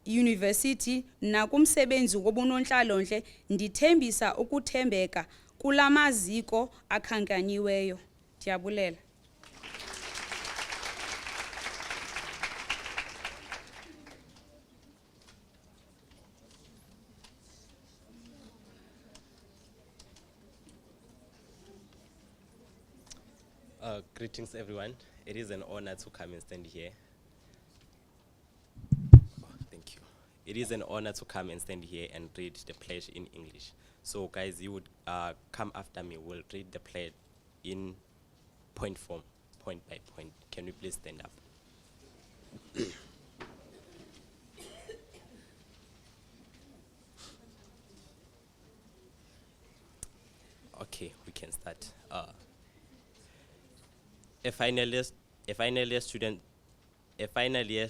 University nakumsebenzi wobunontlalontle, ndithembisa ukuthembeka kula maziko akhankanyiweyo. Ndiyabulela. Greetings, everyone. It is an honor to come and stand here. Thank you. It is an honor to come and stand here and read the pledge in English. So, guys, you would come after me. We'll read the pledge in point form, point by point. Can we please stand up? Okay, we can start. A final year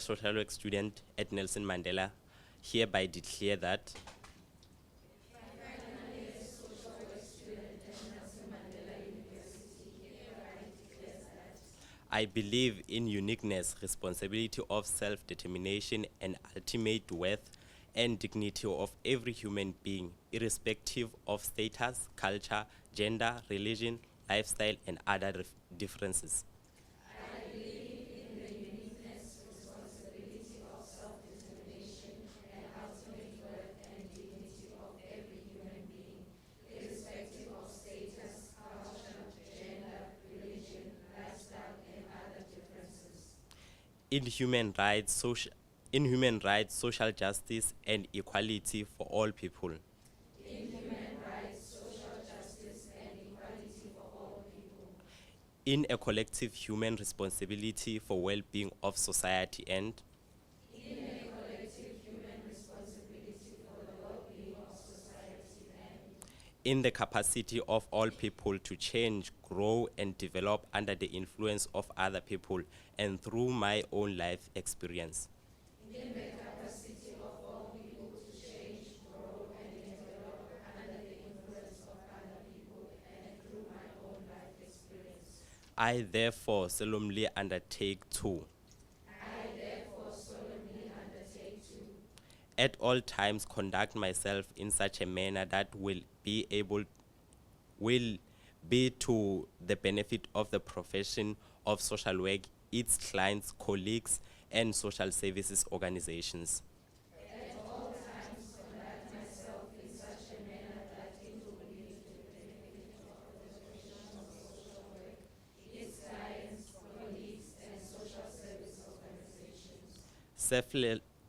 social work student at Nelson Mandela hereby declare that I believe in uniqueness, responsibility of self-determination, and ultimate worth and dignity of every human being, irrespective of status, culture, gender, religion, lifestyle, and other differences. In human rights, social justice, and equality for all people. In a collective human responsibility for well-being of society and in the capacity of all people to change, grow, and develop under the influence of other people and through my own life experience. I therefore solemnly undertake to at all times conduct myself in such a manner that will be to the benefit of the profession of social work, its clients, colleagues, and social services organizations.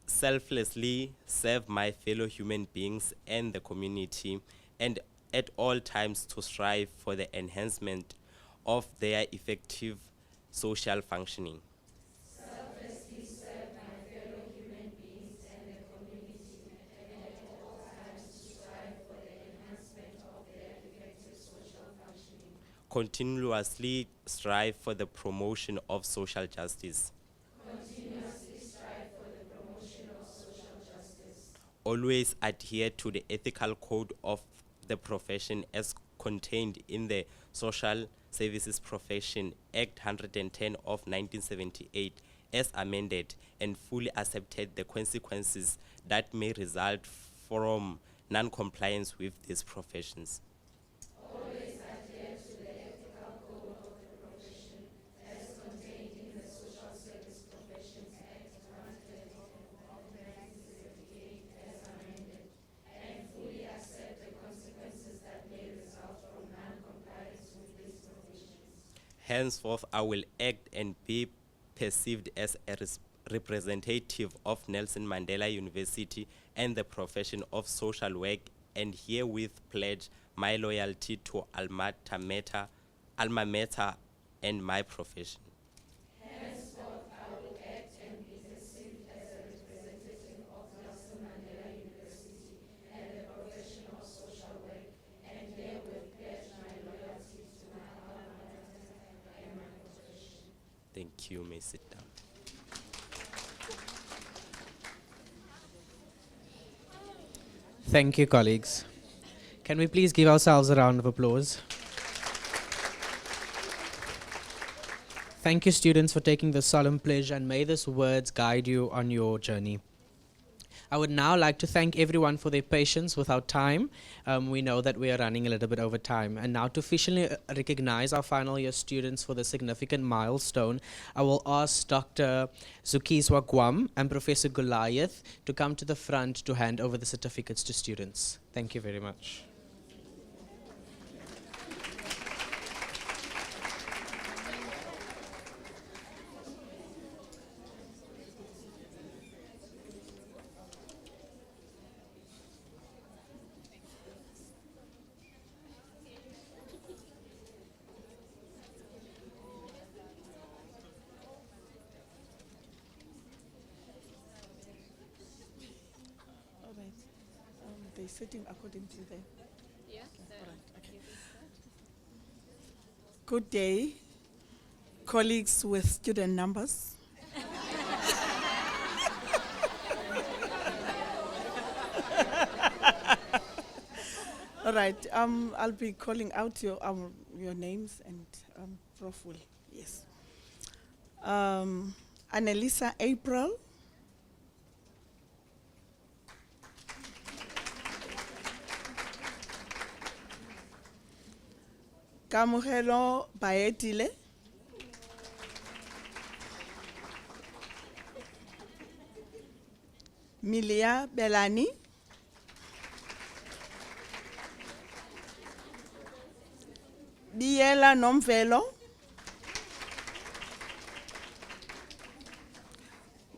Selflessly serve my fellow human beings and the community, and at all times to strive for the enhancement of their effective social functioning. Selflessly serve my continuously strive for the promotion of social justice. Always adhere to the ethical code of the profession as contained in the Social Services Profession Act 110 of 1978 as amended, and fully accepted the consequences that may result from non-compliance with these professions. Henceforth, I will act and be perceived as a representative of Nelson Mandela University and the profession of social work, and herewith pledge my loyalty to alma mater and my profession. Thank you. May sit down. Thank you, colleagues. Can we please give ourselves a round of applause? Thank you, students, for taking this solemn pledge, and may these words guide you on your journey. I would now like to thank everyone for their patience with our time. We know that we are running a little bit over time. And now to officially recognize our final year students for the significant milestone, I will ask Dr. Zukiswa Guam and Professor Goliath to come to the front to hand over the certificates to students. Thank you very much. All right. They're sitting according to the. Yeah. All right. Okay. Good day, colleagues with student numbers. All right. I'll be calling out your names, and Prof will. Yes. Annalisa April. Kamogelo Baetile. Milia Belani. Biela Nomvelo.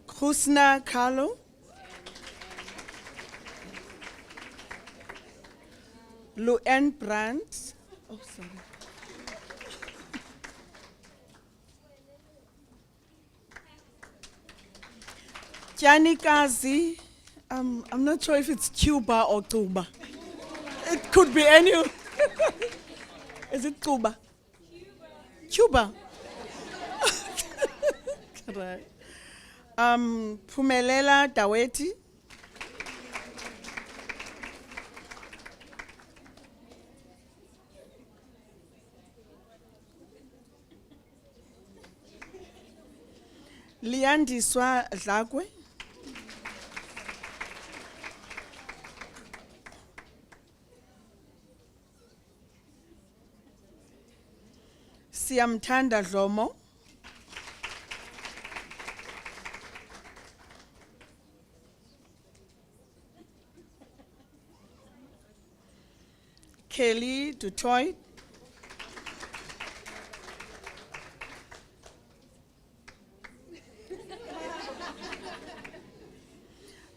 Husna Carlo. Luen Brandt. Oh, sorry. Janikazi, I'm not sure if it's Cuba or Tuba. It could be any. Is it Tuba? Cuba. Right. Pumelela Daweti. Liandiswa Dlakwe. Siyamthanda Dlomo. Kelly Dutoit.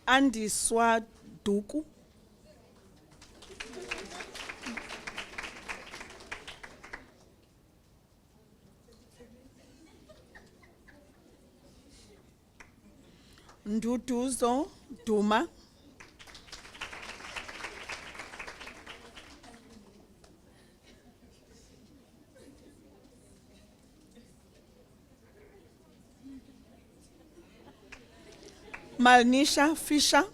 Andy Swaduku. Nduduzo Duma. Malnisha Fisher,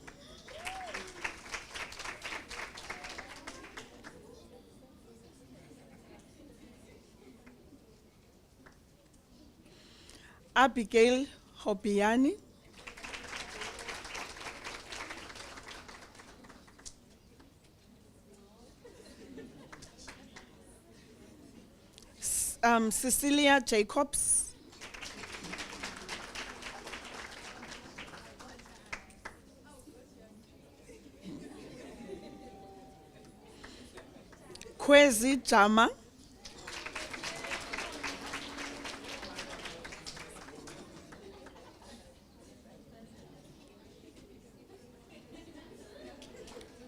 Abigail Hobiani, Cecilia Jacobs, Kwezi Jama,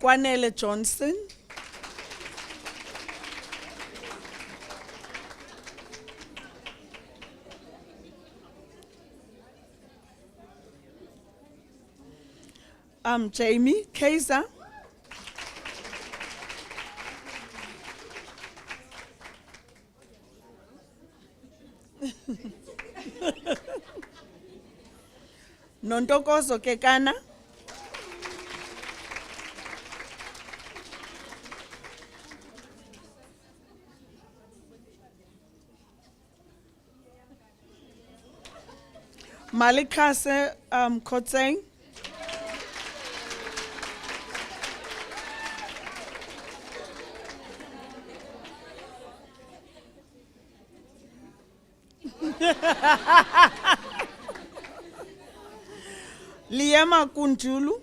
Kwanele Johnson, Jamie Kaiser, Nontokozo Kekana, Malikase Kotseng, Liema Kunjulu,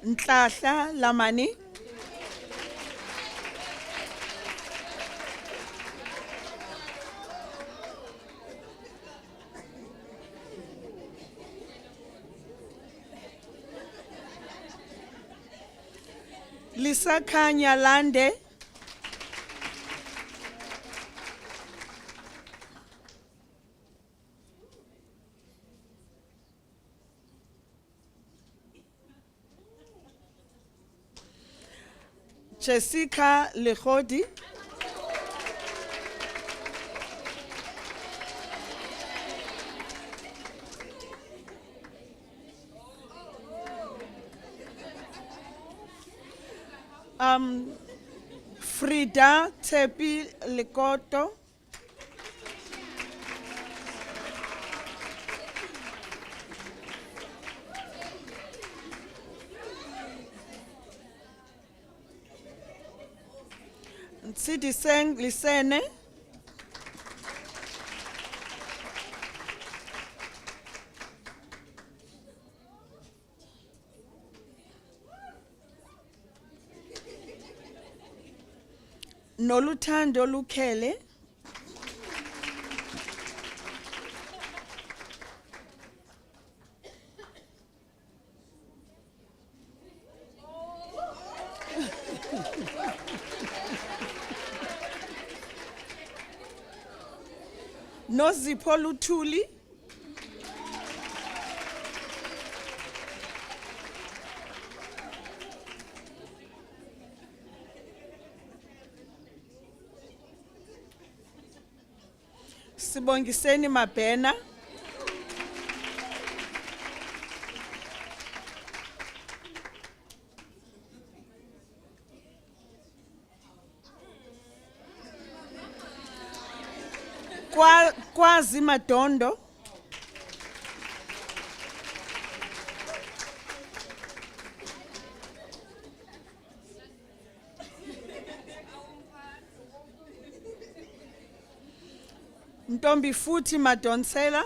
Ntlahla Lamani, Lisa Kanya Lande, Jessica Lehodi, Frida Tepi Lekoto, Nsidiseng Lisene, Noluthando Lukhele, Nozipho Luthuli, Sibongiseni Mabhena, Kwazi Madondo, Ntombi Futhi Madonsela,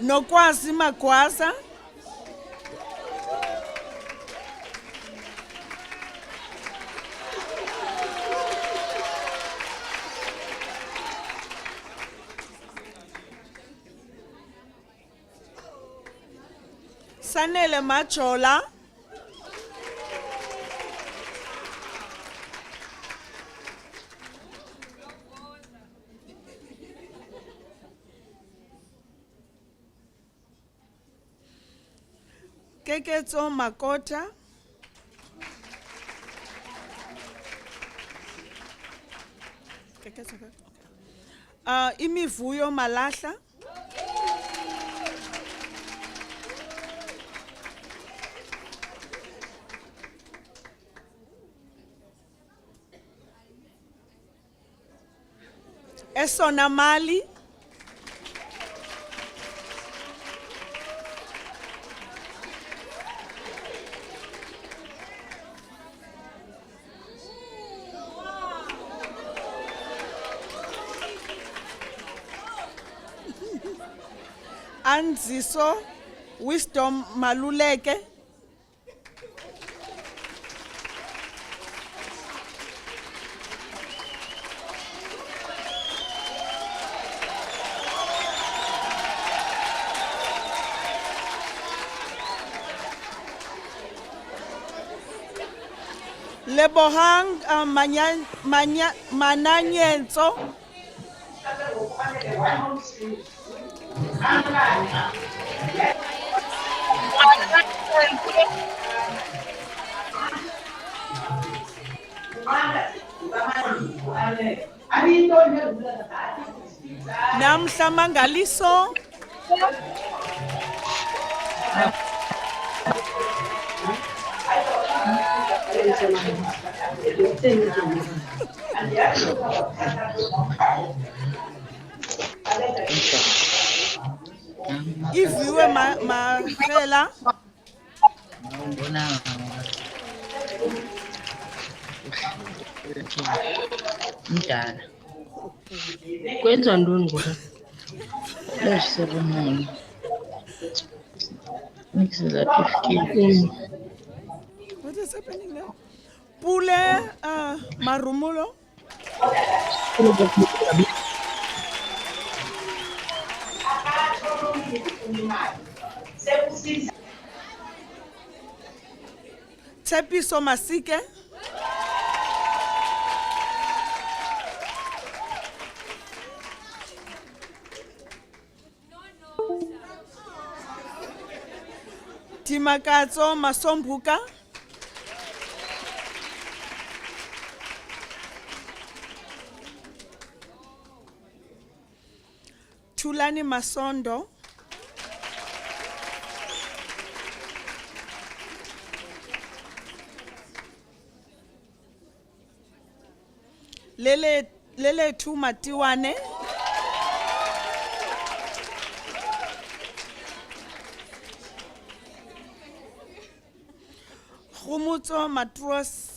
Nokwazi Magwaza, Sanele Majola, Keketso Makota. Keketso, Imivuyo Malahla. Esona Mali. Anziso Wisdom Maluleke. Lebohang Mananyenso. Namhla Mangaliso. Iviwe Mahela. Mdala. Kwenza ntoni ngoku? Ceremony. Mix certificate. What is happening now? Pule Marumulo. Tepiso Masike. Timakatso Masombuka. Tulani Masondo. Lele Tu Matiwane. Khumutso Matros.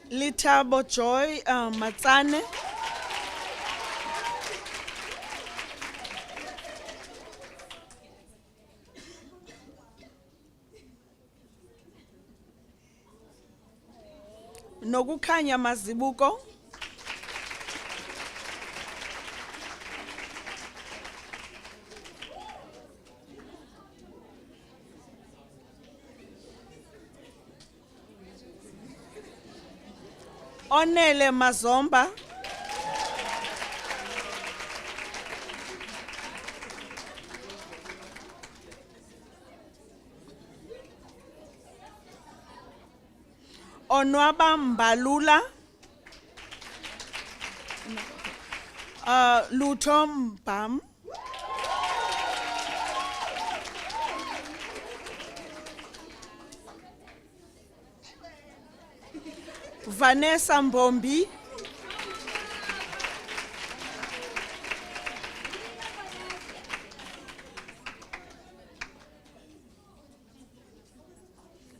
Litabo Joy Matsane. Nokukhanya Mazibuko. Onele Mazomba. Onwaba Mbalula. Lutho Mbam. Vanessa Mbombi.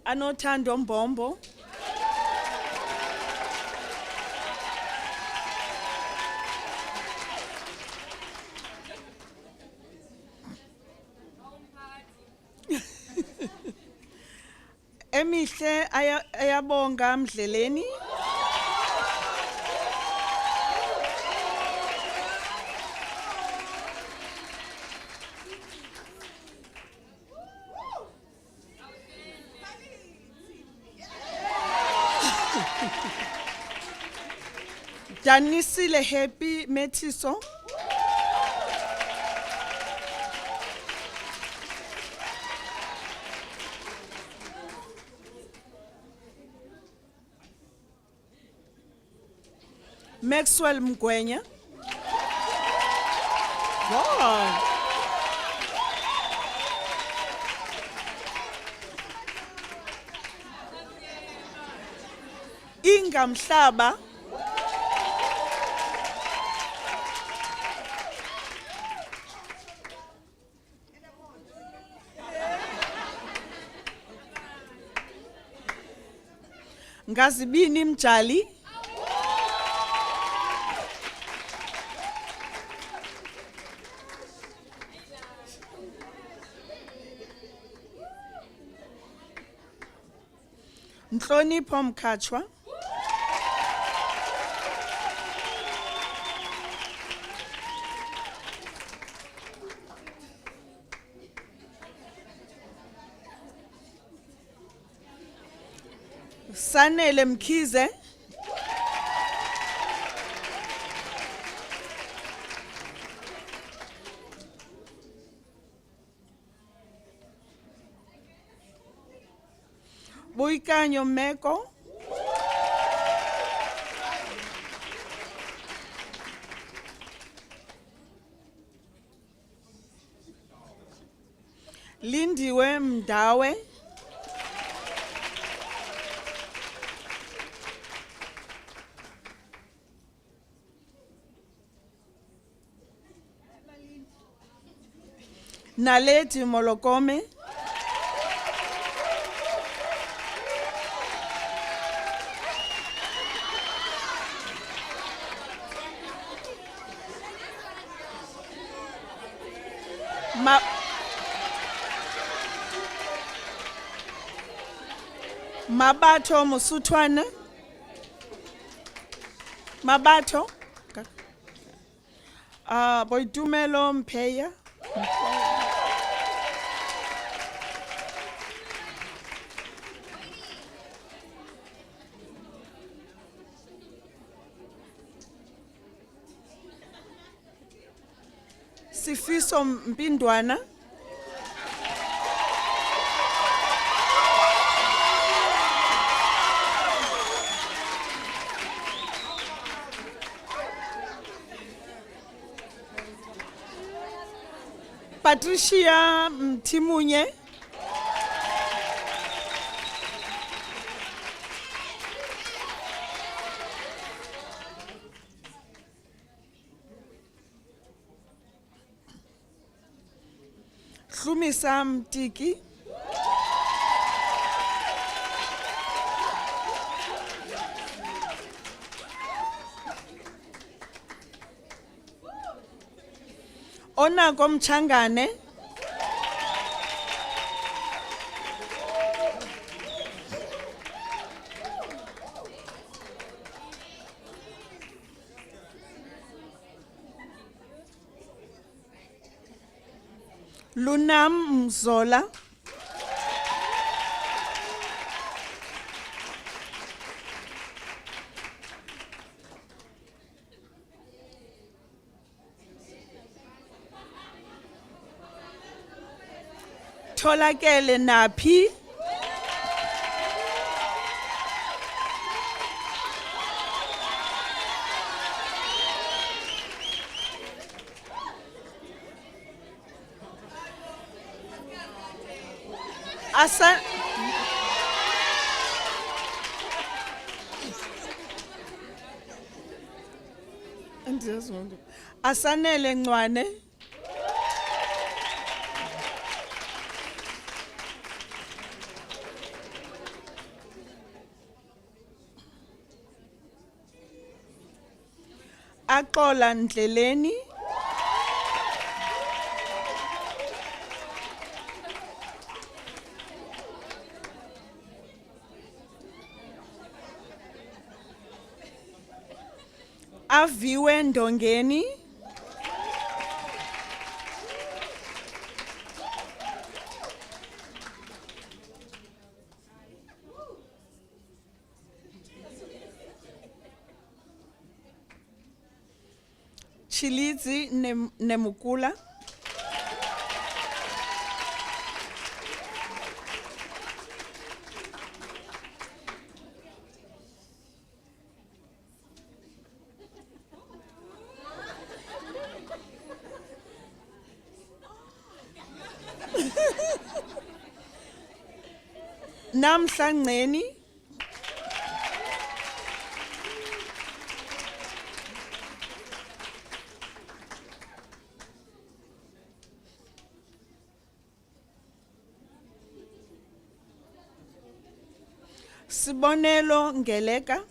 Anothando Mbombo. Emihle ayabonga Mdleleni. Danisile Happy Metiso. Maxwell Mgwenya. Wow. Inga Mhlaba. Ngazibini Mjali. Nhlonipho Mkhatshwa. Sanele Mkhize. Buikanyo Meko. Lindiwe Mdawe. Naledi Molokome. Mabato Musutwana. Mabato. Boitumelo Mpeya. Sifiso Mpindwana. Patricia Mtimunye. Hlumisa Mtiki. Onako Mchangane. Lunam Mzola. Tholakele Naphi. Asanele Ncwane. Axola Ndleleni. Aviwe Ndongeni. Chilizi Nemukula. Namhlangeni. Sibonelo Ngeleka.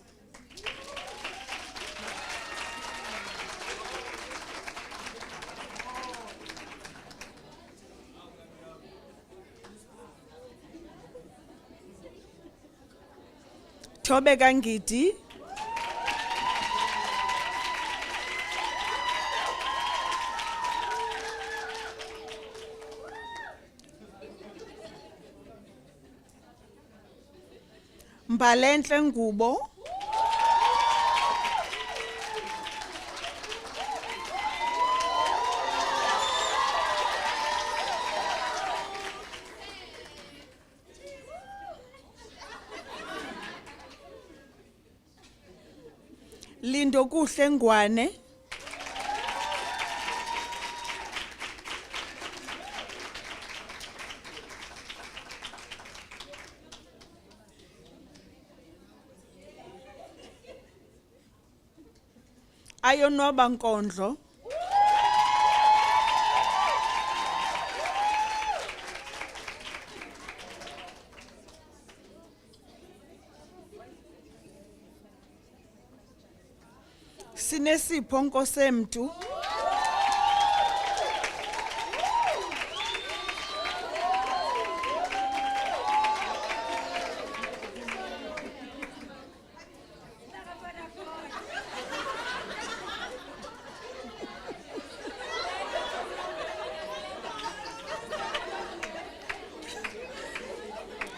Thobeka Ngidi. Mbalenhle Ngubo. Lindo Kuhle Ngwane. Ayonwaba Nkondlo. Sinesipho Nkosemtu.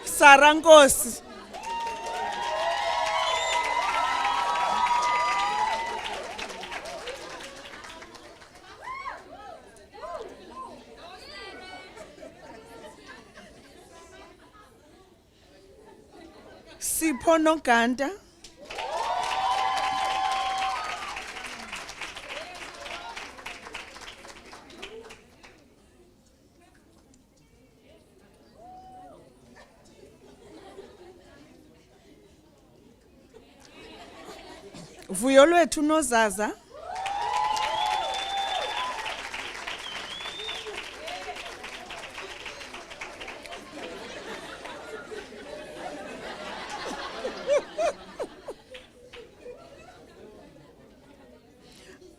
Sarankosi. Sipho Noganda. Vuyo lwethu Nozaza.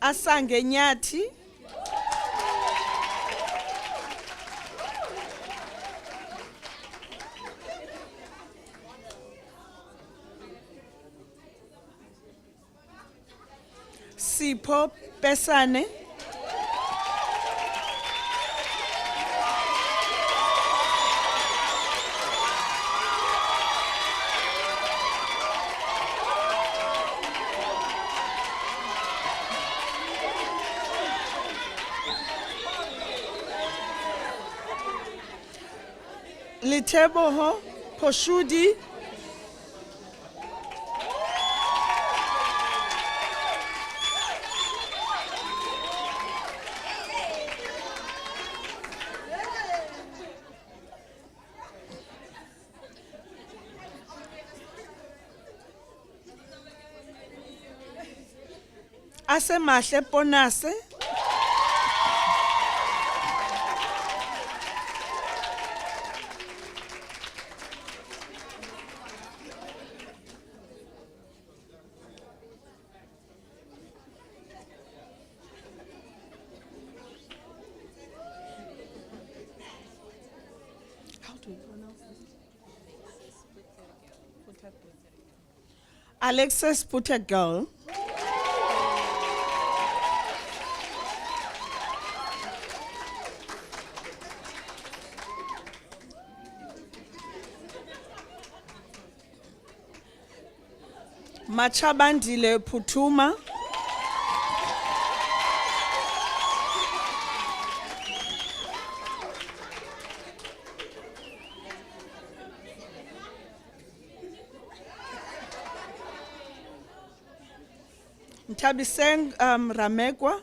Asange Nyathi. Sipho Pesane. Liteboho Poshudi. Asemahle Ponase. Alexis Putegal. Machabandile Putuma. Thabiseng Ramekwa.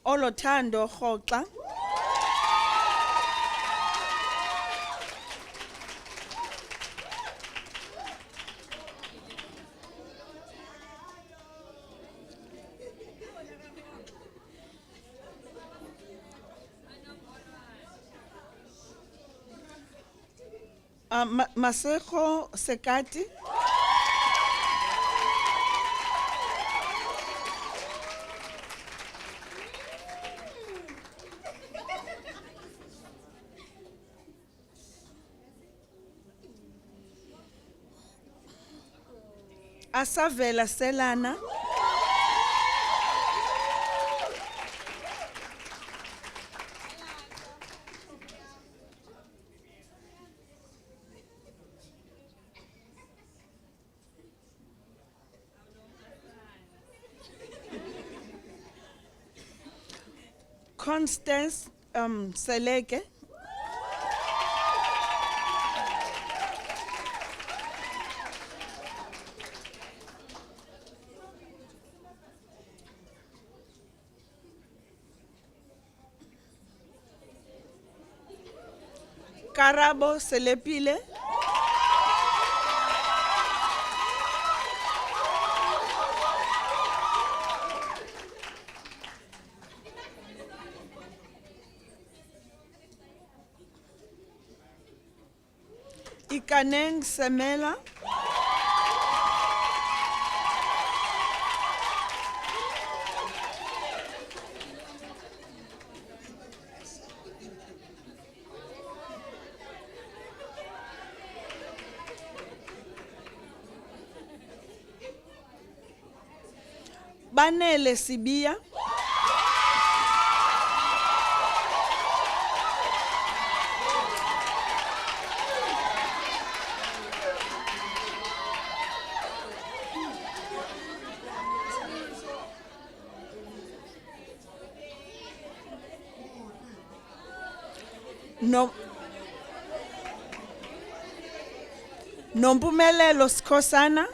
Olothando Khoxa. Masego Sekati. Asavela Selana. Constance Seleke. Karabo Selepile. Ikaneng Semela. Banele Sibia. No. Nompumelelo Sikhosana.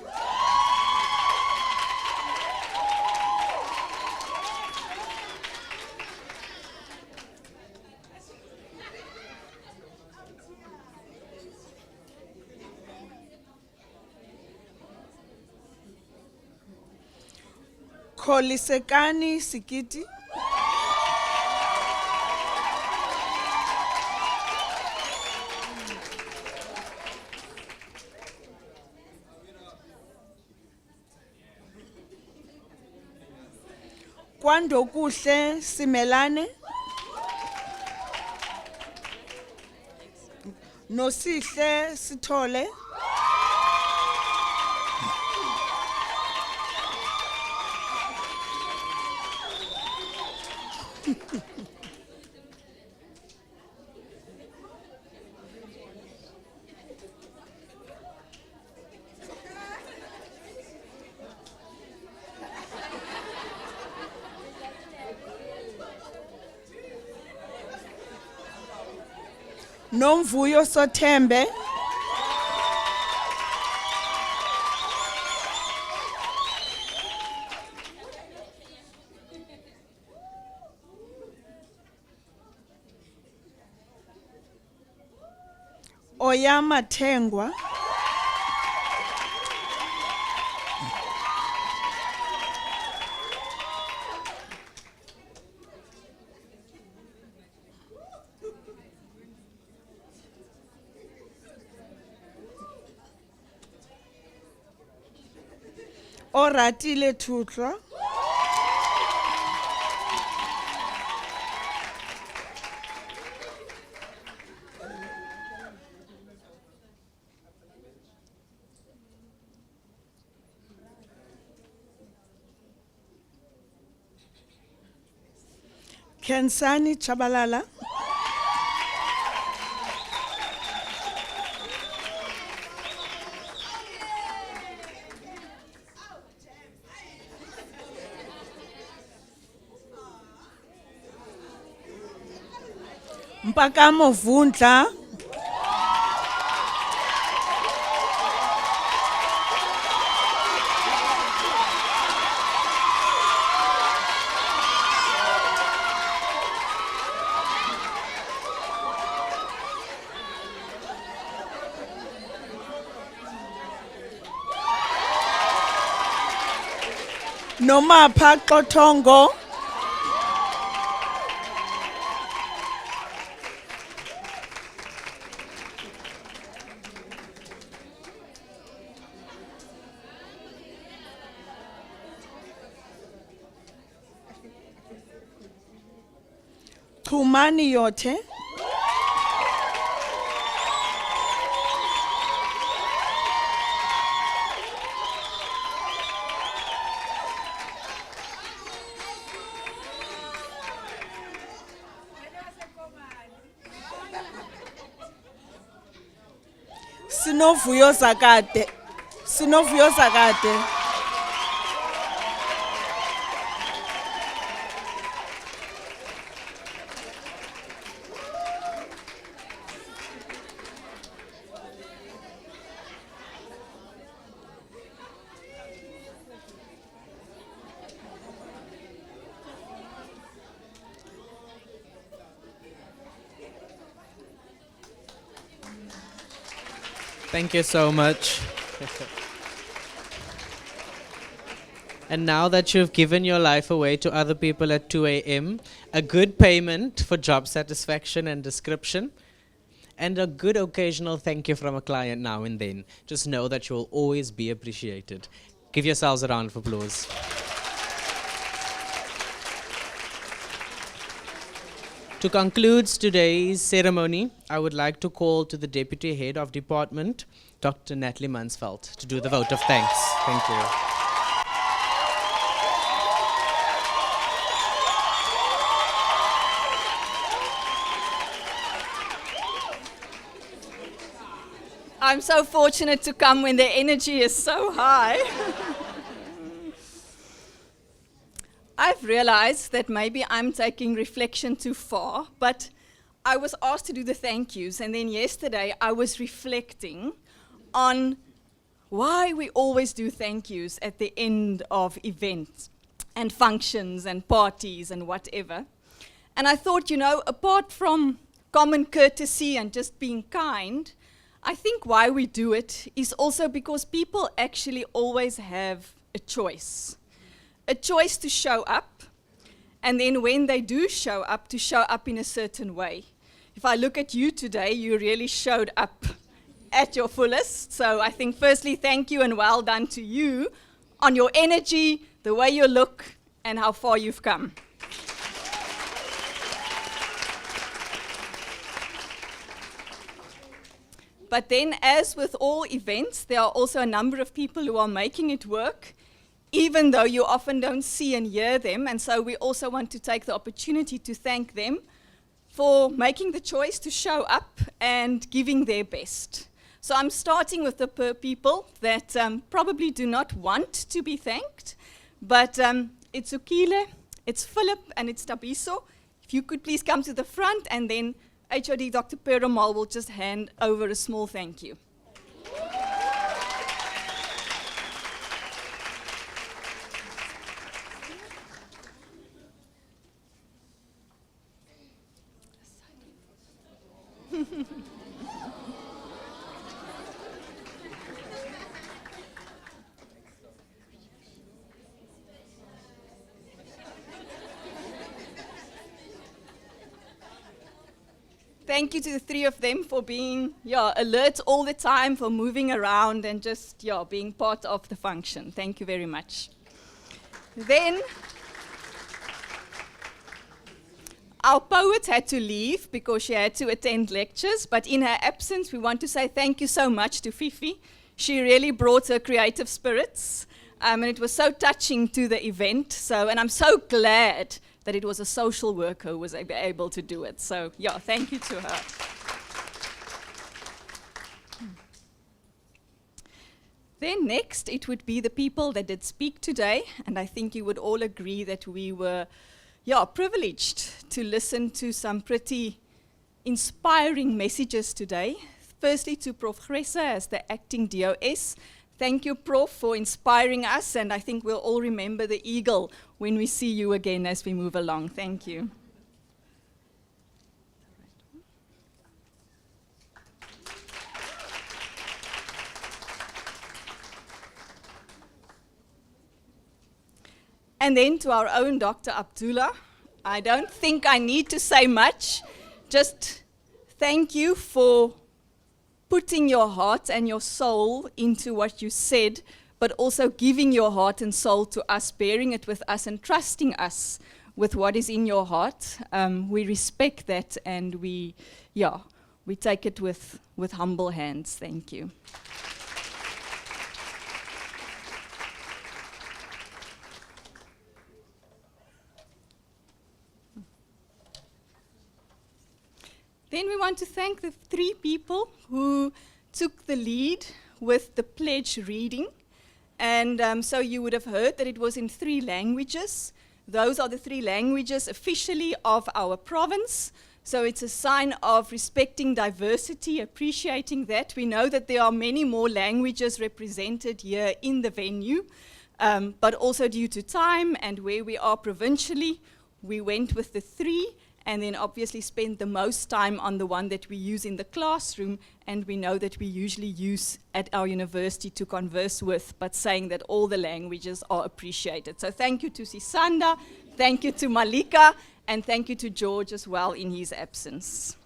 Kholisekani Sikiti. Kwandokuhle Simelane. Nosihle Sithole. Nomvuyo Sothembe. Oyama Thengwa. Oratile Thutlwa. Kensani Chabalala. Mpakamo Vundla, Nomapha Xothongo, Chumani Yothe, Sinovuyo Zakade, Sinovuyo Zakade. Thank you so much. And now that you've given your life away to other people at 2 a.m., a good payment for job satisfaction and description, and a good occasional thank you from a client now and then, just know that you will always be appreciated. Give yourselves a round of applause. To conclude today's ceremony, I would like to call to the Deputy Head of Department, Dr. Natalie Mansveld, to do the vote of thanks. Thank you. I'm so fortunate to come when the energy is so high. I've realized that maybe I'm taking reflection too far, but I was asked to do the thank yous, and then yesterday I was reflecting on why we always do thank yous at the end of events and functions and parties and whatever. And I thought, you know, apart from common courtesy and just being kind, I think why we do it is also because people actually always have a choice to show up, and then when they do show up, to show up in a certain way. If I look at you today, you really showed up at your fullest. So I think firstly, thank you and well done to you on your energy, the way you look, and how far you've come. But then, as with all events, there are also a number of people who are making it work, even though you often don't see and hear them. And so we also want to take the opportunity to thank them for making the choice to show up and giving their best. So I'm starting with the people that probably do not want to be thanked, but it's Ukile, it's Philip, and it's Tabiso. If you could please come to the front, and then HOD Dr. Perumal will just hand over a small thank you. Thank you to the three of them for being alert all the time, for moving around and just being part of the function. Thank you very much. Then our poet had to leave because she had to attend lectures, but in her absence, we want to say thank you so much to Fifi. She really brought her creative spirits, and it was so touching to the event. And I'm so glad that it was a social worker who was able to do it. So, thank you to her. Then next, it would be the people that did speak today, and I think you would all agree that we were privileged to listen to some pretty inspiring messages today. Firstly, to Prof. Gressa as the acting DOS. Thank you, Prof, for inspiring us, and I think we'll all remember the eagle when we see you again as we move along. Thank you. And then to our own Dr. Abdullah, I don't think I need to say much. Just thank you for putting your heart and your soul into what you said, but also giving your heart and soul to us, bearing it with us and trusting us with what is in your heart. We respect that, and we take it with humble hands. Thank you. Then we want to thank the 3 people who took the lead with the pledge reading. And so you would have heard that it was in 3 languages. Those are the 3 languages officially of our province. So it's a sign of respecting diversity, appreciating that. We know that there are many more languages represented here in the venue, but also due to time and where we are provincially, we went with the 3. And then obviously spend the most time on the one that we use in the classroom, and we know that we usually use at our university to converse with, but saying that all the languages are appreciated. So thank you to Sisanda, thank you to Malika, and thank you to George as well in his absence.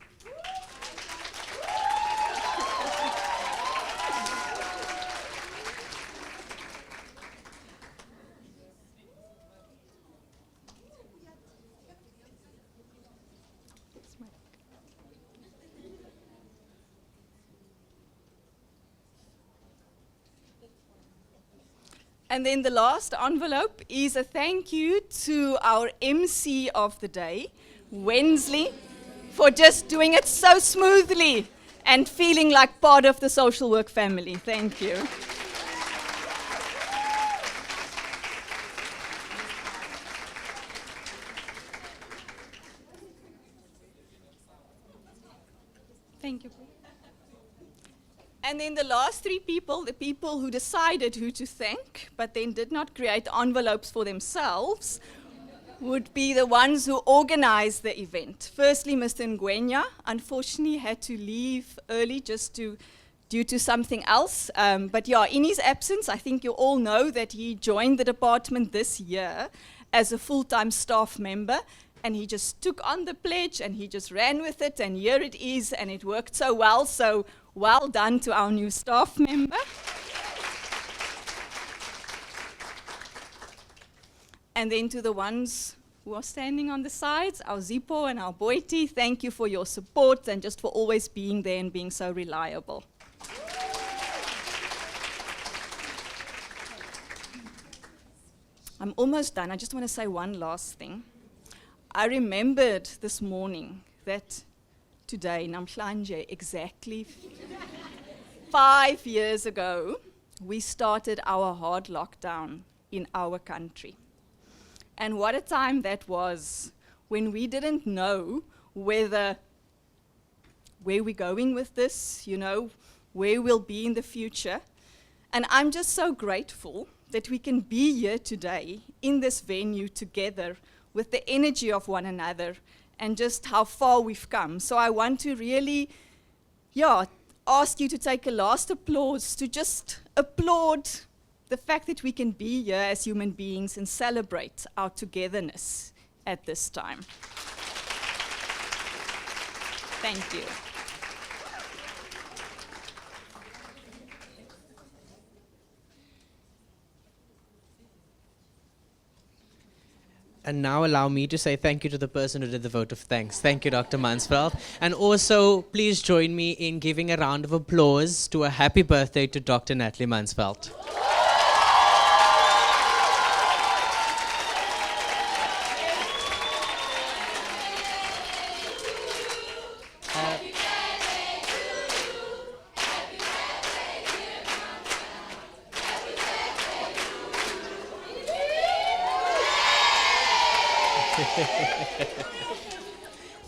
And then the last envelope is a thank you to our MC of the day, Wensley, for just doing it so smoothly and feeling like part of the social work family. Thank you. Thank you. And then the last 3 people, the people who decided who to thank, but then did not create envelopes for themselves, would be the ones who organized the event. Firstly, Mr. Ngwenya, unfortunately, had to leave early due to something else. But yeah, in his absence, I think you all know that he joined the department this year as a full-time staff member. And he just took on the pledge and he just ran with it, and here it is, and it worked so well. So well done to our new staff member. And then to the ones who are standing on the sides, our Zippo and our Boiti, thank you for your support and just for always being there and being so reliable. I'm almost done. I just want to say one last thing. I remembered this morning that today, namhlanje, exactly 5 years ago, we started our hard lockdown in our country. And what a time that was, when we didn't know where we're going with this, where we'll be in the future. And I'm just so grateful that we can be here today in this venue together with the energy of one another and just how far we've come. So I want to really, ask you to take a last applause, to just applaud the fact that we can be here as human beings and celebrate our togetherness at this time. Thank you. And now allow me to say thank you to the person who did the vote of thanks. Thank you, Dr. Mansveld. And also, please join me in giving a round of applause to a happy birthday to Dr. Natalie Mansveld.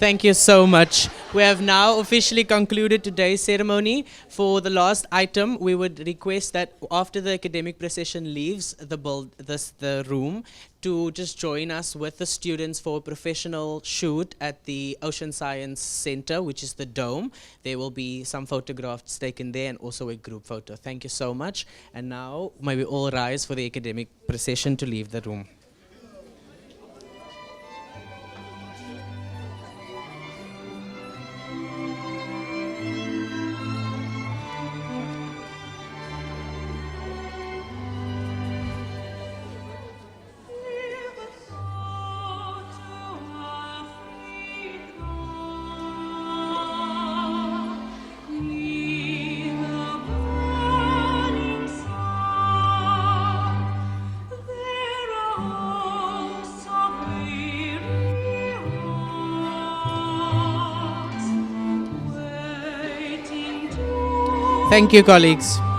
Thank you so much. We have now officially concluded today's ceremony. For the last item, we would request that after the academic procession leaves the room, to just join us with the students for a professional shoot at the Ocean Science Center, which is the Dome. There will be some photographs taken there and also a group photo. Thank you so much. And now, may we all rise for the academic procession to leave the room. Thank you, colleagues.